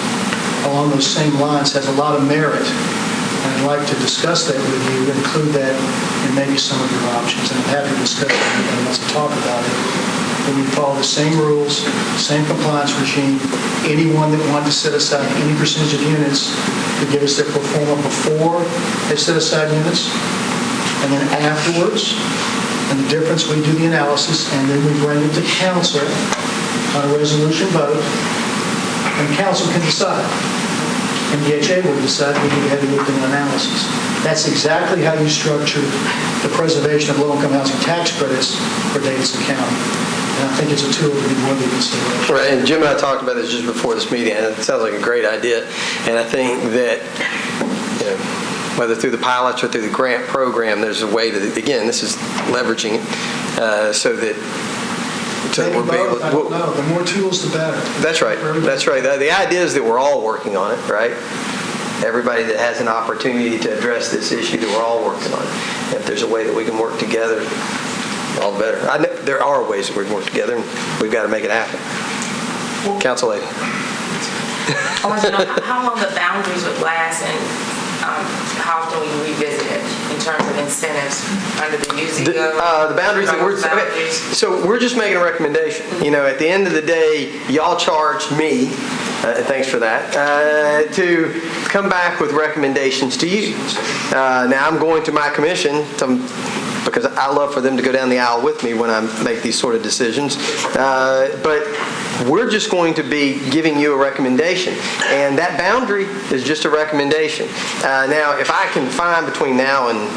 along those same lines has a lot of merit. And I'd like to discuss that with you, include that in maybe some of your options. And I'm happy to discuss it if anybody wants to talk about it. But we follow the same rules, same compliance regime. Anyone that wanted to set aside any percentage of units could give us their pro forma before they set aside units, and then afterwards. And the difference, we do the analysis, and then we bring it to council on a resolution vote, and council can decide. MDHA would decide we need to have a look at an analysis. That's exactly how you structure the preservation of low-income housing tax credits for Davidson County. And I think it's a tool to be worthy of consideration. Right, and Jim and I talked about this just before this meeting, and it sounds like a great idea. And I think that, whether through the pilots or through the grant program, there's a way to, again, this is leveraging it so that Maybe both, I don't know. The more tools, the better. That's right. That's right. The idea is that we're all working on it, right? Everybody that has an opportunity to address this issue, that we're all working on it. If there's a way that we can work together, all the better. I know there are ways that we can work together, and we've got to make it happen. Council lady. I want to know how long the boundaries would last and how often we revisit it in terms of incentives under the UZO? The boundaries that we're, okay, so we're just making a recommendation. At the end of the day, y'all charged me, thanks for that, to come back with recommendations to you. Now I'm going to my commission because I love for them to go down the aisle with me when I make these sort of decisions. But we're just going to be giving you a recommendation. And that boundary is just a recommendation. Now, if I can find between now and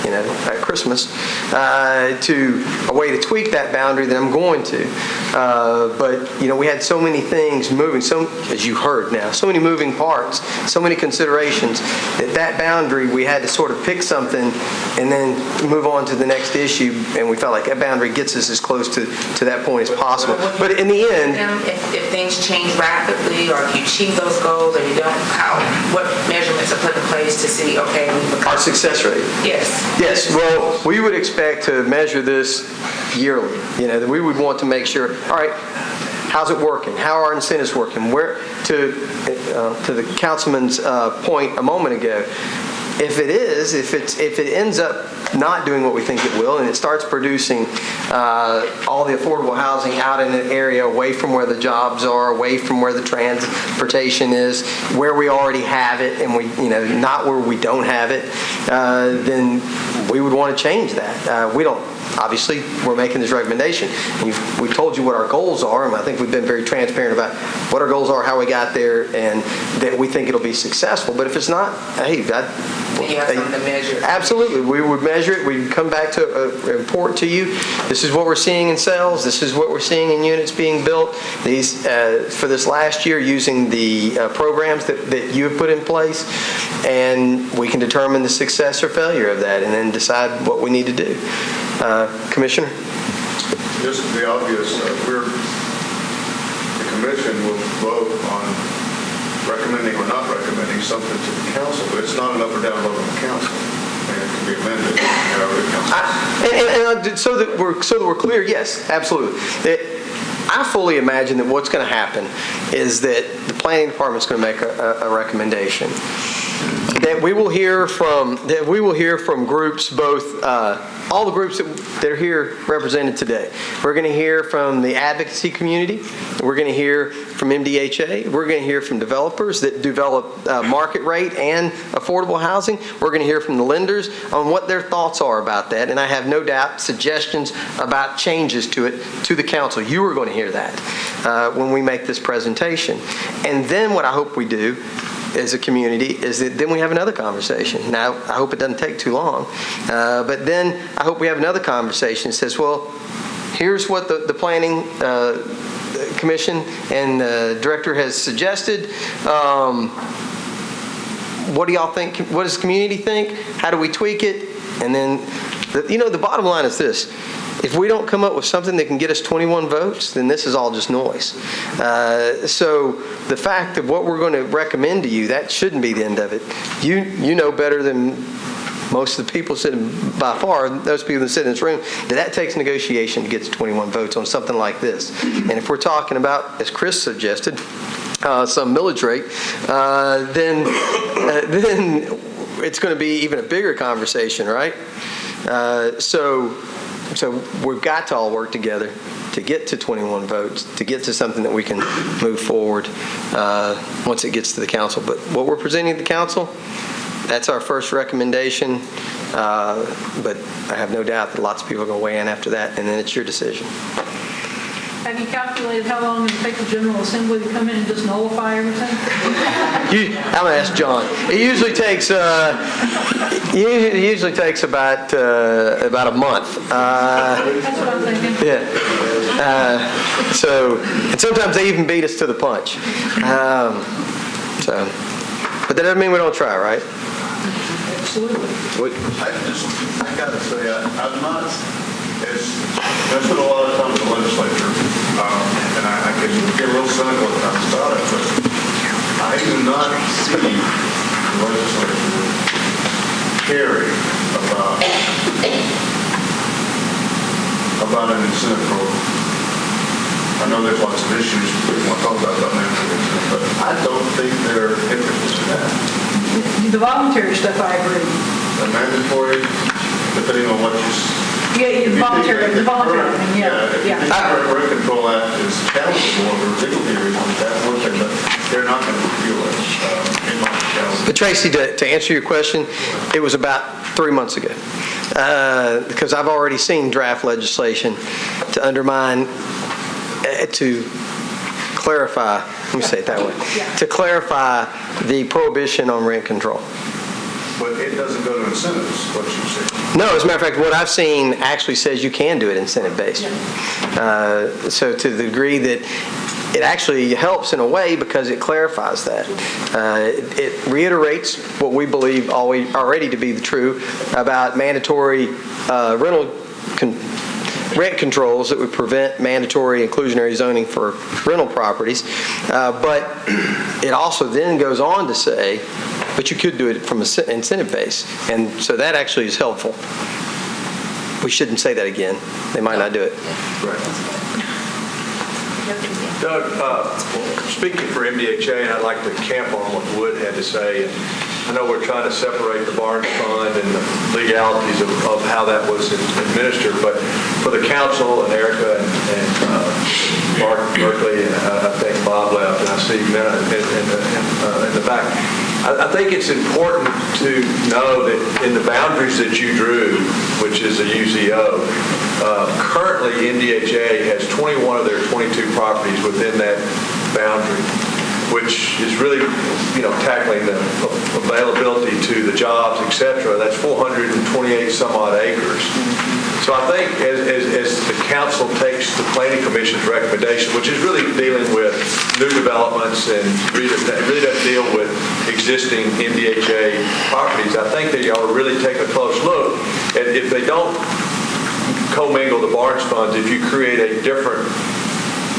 at Christmas, to a way to tweak that boundary, then I'm going to. But we had so many things moving, as you heard now, so many moving parts, so many considerations, that boundary, we had to sort of pick something and then move on to the next issue, and we felt like that boundary gets us as close to that point as possible. But in the end... If things change rapidly, or if you achieve those goals, or you don't, what measurements are put in place to see, okay, our success rate? Yes. Yes, well, we would expect to measure this yearly. That we would want to make sure, all right, how's it working? How are our incentives working? Where, to the councilman's point a moment ago, if it ends up not doing what we think it will, and it starts producing all the affordable housing out in an area away from where the jobs are, away from where the transportation is, where we already have it, and not where we don't have it, then we would want to change that. We don't. Obviously, we're making this recommendation. We've told you what our goals are, and I think we've been very transparent about what our goals are, how we got there, and that we think it'll be successful. But if it's not, hey, you have something to measure. Absolutely. We would measure it. We'd come back to report to you. This is what we're seeing in sales. This is what we're seeing in units being built. These for this last year, using the programs that you have put in place, and we can determine the success or failure of that, and then decide what we need to do. Commissioner? Just to be obvious, the commission will vote on recommending or not recommending something to the council, but it's not an up or down vote on the council. And it can be amended however the council. So that we're clear, yes, absolutely. I fully imagine that what's going to happen is that the planning department's going to make a recommendation. that we will hear from groups, both all the groups that are here represented today. We're going to hear from the advocacy community. We're going to hear from MDHA. We're going to hear from developers that develop market rate and affordable housing. We're going to hear from the lenders on what their thoughts are about that. And I have no doubt suggestions about changes to it to the council. You are going to hear that when we make this presentation. And then what I hope we do as a community is that then we have another conversation. Now, I hope it doesn't take too long, but then I hope we have another conversation that says, well, here's what the planning commission and the director has suggested. What do y'all think? What does the community think? How do we tweak it? And then, the bottom line is this. If we don't come up with something that can get us 21 votes, then this is all just noise. So the fact of what we're going to recommend to you, that shouldn't be the end of it. You know better than most of the people sitting, by far, those people that sit in this room, that takes negotiation to get to 21 votes on something like this. And if we're talking about, as Chris suggested, some millage rate, then it's going to be even a bigger conversation, right? So we've got to all work together to get to 21 votes, to get to something that we can move forward once it gets to the council. But what we're presenting to the council, that's our first recommendation. But I have no doubt that lots of people are going to weigh in after that, and then it's your decision. Have you calculated how long it will take the General Assembly to come in and just nullify everything? I'm going to ask John. It usually takes about a month. That's what I'm thinking. Yeah. And sometimes they even beat us to the punch. But that doesn't mean we don't try, right? Absolutely. I gotta say, I'm not, I spent a lot of time in the legislature, and I can get a little cynical at times about it, but I do not see the legislature caring about an incentive program. I know there's lots of issues we want to talk about mandatory, but I don't think they're interested in that. The voluntary stuff, I agree. The mandatory, depending on what you... Yeah, voluntary, If the rent control act is challengeable under legal theory, that's one thing, but they're not going to repeal it in my challenge. But Tracy, to answer your question, it was about 3 months ago. Because I've already seen draft legislation to undermine, to clarify, let me say it that way, to clarify the prohibition on rent control. But it doesn't go to incentives, what you say. No, as a matter of fact, what I've seen actually says you can do it incentive-based. So to the degree that it actually helps in a way because it clarifies that. It reiterates what we believe already to be the true about mandatory rent controls that would prevent mandatory inclusionary zoning for rental properties. But it also then goes on to say, but you could do it from an incentive base. And so that actually is helpful. We shouldn't say that again. They might not do it. Right. Doug, speaking for MDHA, and I'd like to camp on what Wood had to say. And I know we're trying to separate the Barnes Fund and the legalities of how that was administered, but for the council and Erica and Mark Berkeley and I think Bob left, and I see Mena in the back. I think it's important to know that in the boundaries that you drew, which is a UZO, currently NDHA has 21 of their 22 properties within that boundary, which is really, tackling the availability to the jobs, et cetera. That's 428 some odd acres. So I think as the council takes the planning commission's recommendation, which is really dealing with new developments and really doesn't deal with existing MDHA properties, I think they ought to really take a close look. And if they don't commingle the Barnes funds, if you create a different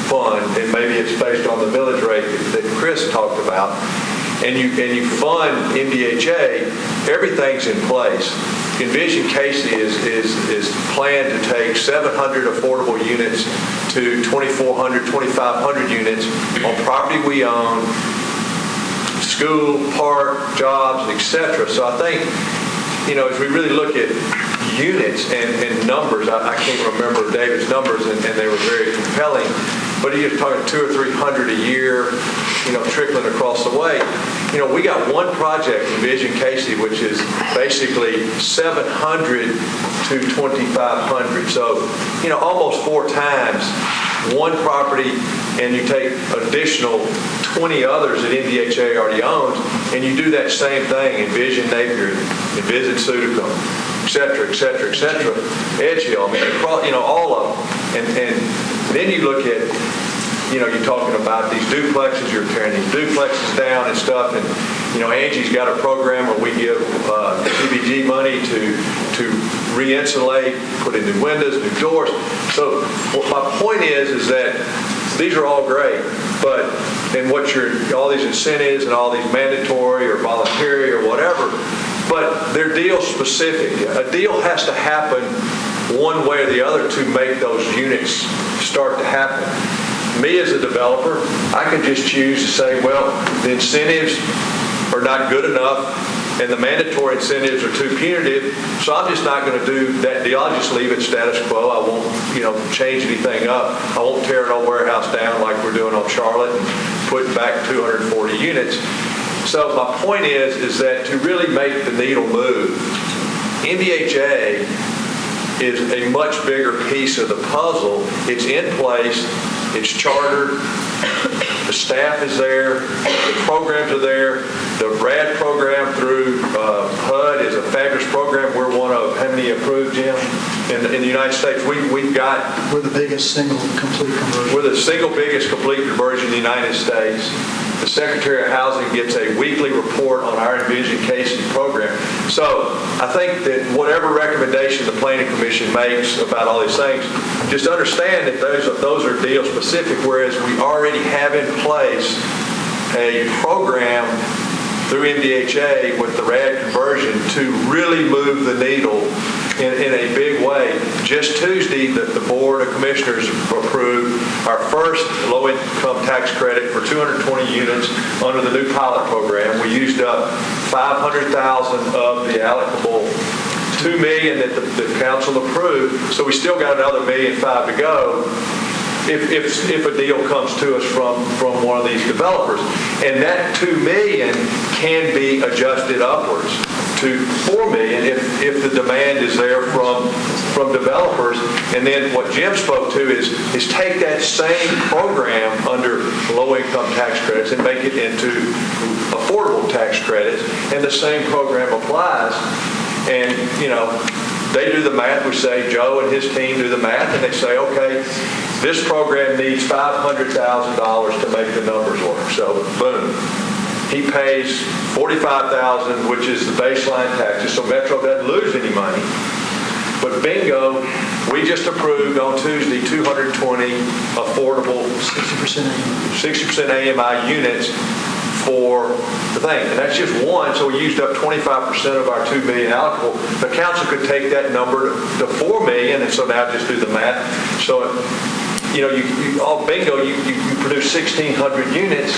fund, and maybe it's based on the millage rate that Chris talked about, and you fund MDHA, everything's in place. Envision Casey is planned to take 700 affordable units to 2,400, 2,500 units on property we own, school, park, jobs, et cetera. So I think, as we really look at units and numbers, I can't remember David's numbers, and they were very compelling, but he was talking 200 or 300 a year, trickling across the way. We got one project in Vision Casey, which is basically 700 to 2,500. So, almost 4 times one property, and you take additional 20 others that NDHA already owns, and you do that same thing in Vision Napier, in Vision Suticum, et cetera, et cetera, et cetera. Edge Hill, all of them. And then you look at, you're talking about these duplexes, you're tearing these duplexes down and stuff, and, Angie's got a program where we give CBG money to re-insulate, put in new windows, new doors. So my point is that these are all great, but all these incentives and all these mandatory or voluntary or whatever, but they're deal specific. A deal has to happen one way or the other to make those units start to happen. Me as a developer, I can just choose to say, well, the incentives are not good enough and the mandatory incentives are too punitive, so I'm just not going to do that deal. I'll just leave it status quo. I won't, change anything up. I won't tear an old warehouse down like we're doing on Charlotte and put back 240 units. So my point is that to really make the needle move, NDHA is a much bigger piece of the puzzle. It's in place. It's chartered. The staff is there. The programs are there. The RAD program through HUD is a fabulous program. We're one of how many approved, Jim? In the United States, we've got. We're the biggest single complete conversion. We're the single biggest complete conversion in the United States. The Secretary of Housing gets a weekly report on our Envision Casey program. So I think that whatever recommendation the Planning Commission makes about all these things, just understand that those are deal specific, whereas we already have in place a program through NDHA with the RAD conversion to really move the needle in a big way. Just Tuesday, the Board of Commissioners approved our first low-income tax credit for 220 units under the new pilot program. We used up $500,000 of the allocable $2 million that the council approved, so we still got another $1.5 million to go. If a deal comes to us from one of these developers. And that $2 million can be adjusted upwards to $4 million if the demand is there from developers. And then what Jim spoke to is take that same program under low-income tax credits and make it into affordable tax credits, and the same program applies. And, they do the math. We say, Joe and his team do the math, and they say, okay, this program needs $500,000 to make the numbers work. So, boom. He pays $45,000, which is the baseline taxes, so Metro doesn't lose any money. But bingo, we just approved on Tuesday 220 affordable 60% AMI units for the thing. And that's just one, so we used up 25% of our $2 million allocable. The council could take that number to $4 million, and so now just do the math. So, you all bingo, you produce 1,600 units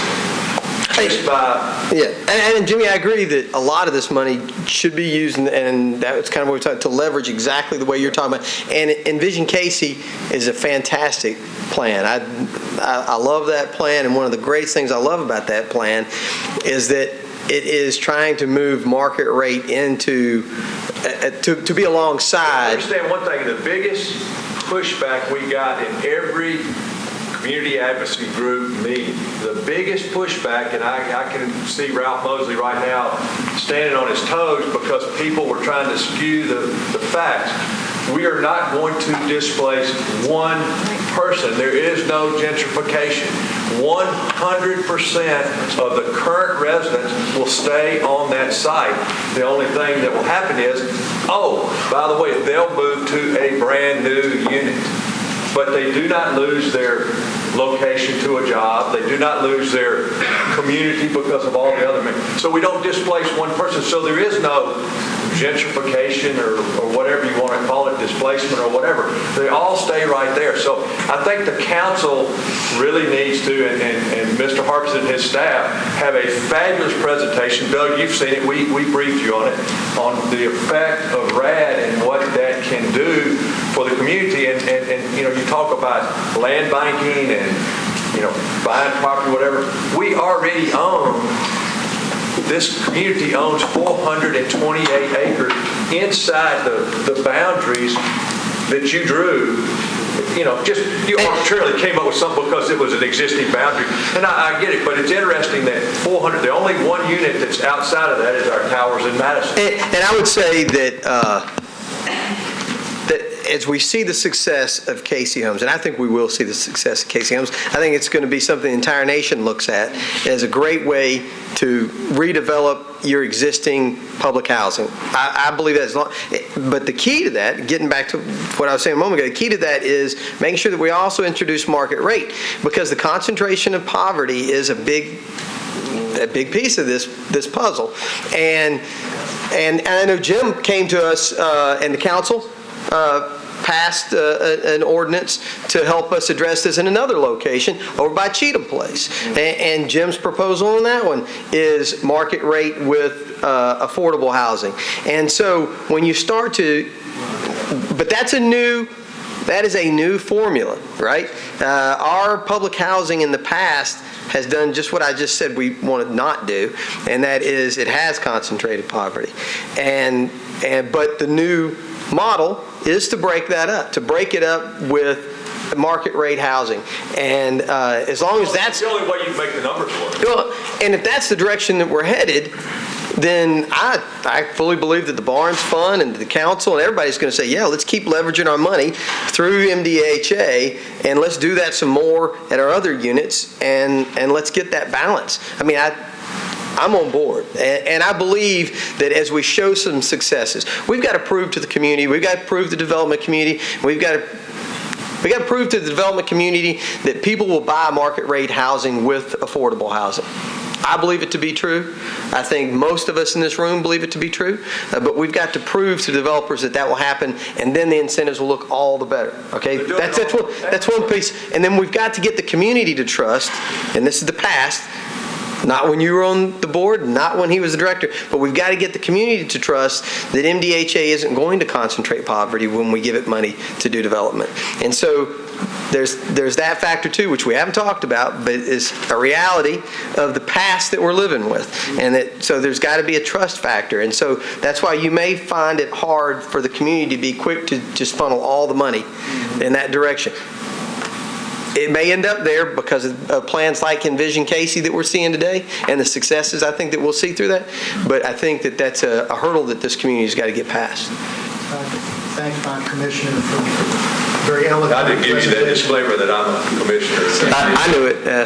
just by... Yeah, and Jimmy, I agree that a lot of this money should be used, and that's kind of what we're talking, to leverage exactly the way you're talking about. And Envision Casey is a fantastic plan. I love that plan, and one of the greatest things I love about that plan is that it is trying to move market rate into, to be alongside. I understand one thing, the biggest pushback we got in every community advocacy group meeting, the biggest pushback, and I can see Ralph Mosley right now standing on his toes because people were trying to skew the facts. We are not going to displace one person. There is no gentrification. 100% of the current residents will stay on that site. The only thing that will happen is, by the way, they'll move to a brand new unit. but they do not lose their location to a job. They do not lose their community because of all the other. So we don't displace one person. So there is no gentrification or whatever you want to call it, displacement or whatever. They all stay right there. So I think the council really needs to, and Mr. Harkins and his staff have a fabulous presentation. Doug, you've seen it. We briefed you on it, on the effect of RAD and what that can do for the community. And you know, you talk about land banking and, you know, buying property, whatever. We already own, this community owns 428 acres inside the boundaries that you drew. You know, just you arbitrarily came up with something because it was an existing boundary. And I get it, but it's interesting that 400, the only one unit that's outside of that is our towers in Madison. And I would say that as we see the success of Casey Homes, and I think we will see the success of Casey Homes, I think it's going to be something the entire nation looks at as a great way to redevelop your existing public housing. I believe that's long, but the key to that, getting back to what I was saying a moment ago, the key to that is making sure that we also introduce market rate, because the concentration of poverty is a big piece of this puzzle. And I know Jim came to us and the council passed an ordinance to help us address this in another location over by Cheatham Place. And Jim's proposal on that one is market rate with affordable housing. And so when you start to, but that is a new formula, right? Our public housing in the past has done just what I just said we want to not do, and that is it has concentrated poverty. But the new model is to break that up, to break it up with market rate housing. And as long as that's the only way you make the numbers work. Well, and if that's the direction that we're headed, then I fully believe that the Barnes Fund and the council and everybody's going to say, yeah, let's keep leveraging our money through MDHA, and let's do that some more at our other units, and let's get that balance. I mean, I'm on board, and I believe that as we show some successes, we've got to prove to the community, we've got to prove to the development community, we got to prove to the development community that people will buy market rate housing with affordable housing. I believe it to be true. I think most of us in this room believe it to be true. But we've got to prove to developers that will happen, and then the incentives will look all the better. Okay, that's one piece. And then we've got to get the community to trust, and this is the past, not when you were on the board, not when he was the director, but we've got to get the community to trust that MDHA isn't going to concentrate poverty when we give it money to do development. And so there's that factor too, which we haven't talked about, but is a reality of the past that we're living with. And so there's got to be a trust factor. And so that's why you may find it hard for the community to be quick to just funnel all the money in that direction. It may end up there because of plans like Envision Casey that we're seeing today and the successes I think that we'll see through that. But I think that that's a hurdle that this community's got to get past. Thank my commissioner for very eloquent I didn't give you that disclaimer that I'm a commissioner. I knew it. I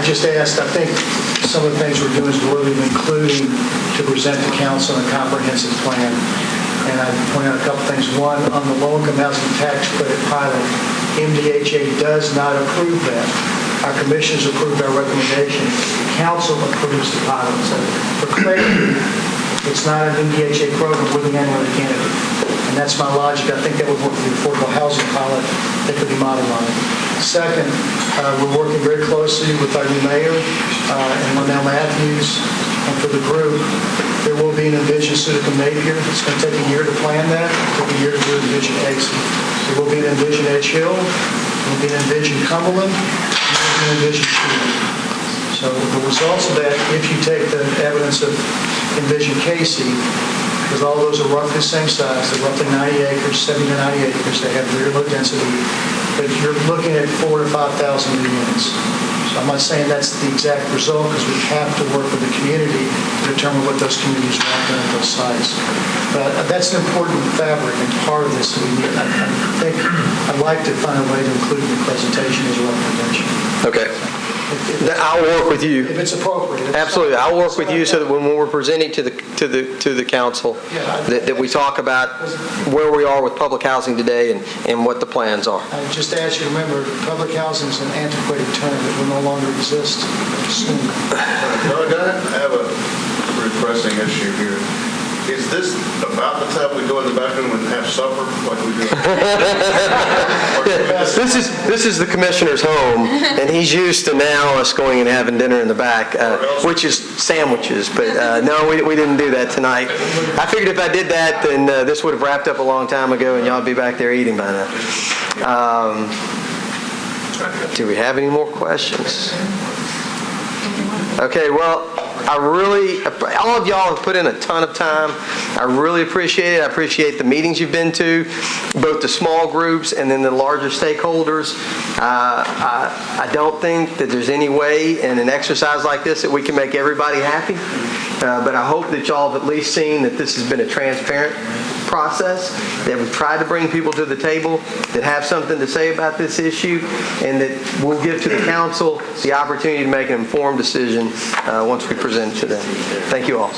just asked, I think some of the things we're doing is we're including to present to council a comprehensive plan. And I point out a couple things. One, on the low-income housing tax credit pilot, MDHA does not approve that. Our commissioners approved our recommendation. Council approves the pilot. So for clarity, it's not an MDHA program. We're the only candidate. And that's my logic. I think that would work for the affordable housing pilot that could be modeled on it. Second, we're working very closely with our new mayor and Linnell Matthews, and for the group. There will be an Envision Sutica Napier. It's going to take a year to plan that. It'll take a year to do Envision Casey. There will be an Envision Edge Hill. There will be an Envision Cumberland. And there will be an Envision Cheatham. So the results of that, if you take the evidence of Envision Casey, because all those are roughly the same size, they're roughly 90 acres, 70 to 90 acres, they have very low density, but you're looking at 4,000 to 5,000 new units. So I'm not saying that's the exact result, because we have to work with the community to determine what those communities want done at those sites. But that's an important fabric and part of this. I think I'd like to find a way to include in the presentation as a recommendation. Okay. I'll work with you. If it's appropriate. Absolutely. I'll work with you so that when we're presenting to the council, that we talk about where we are with public housing today and what the plans are. I just ask you to remember, public housing is an antiquated term that will no longer exist soon. Doug, I have a pretty pressing issue here. Is this about the time we go in the back room and have supper like we do? This is the commissioner's home, and he's used to now us going and having dinner in the back, which is sandwiches. But no, we didn't do that tonight. I figured if I did that, then this would have wrapped up a long time ago, and y'all would be back there eating by now. Do we have any more questions? Okay, well, all of y'all have put in a ton of time. I really appreciate it. I appreciate the meetings you've been to, both the small groups and then the larger stakeholders. I don't think that there's any way in an exercise like this that we can make everybody happy. But I hope that y'all have at least seen that this has been a transparent process, that we've tried to bring people to the table that have something to say about this issue, and that we'll give to the council the opportunity to make an informed decision once we present it to them. Thank you all.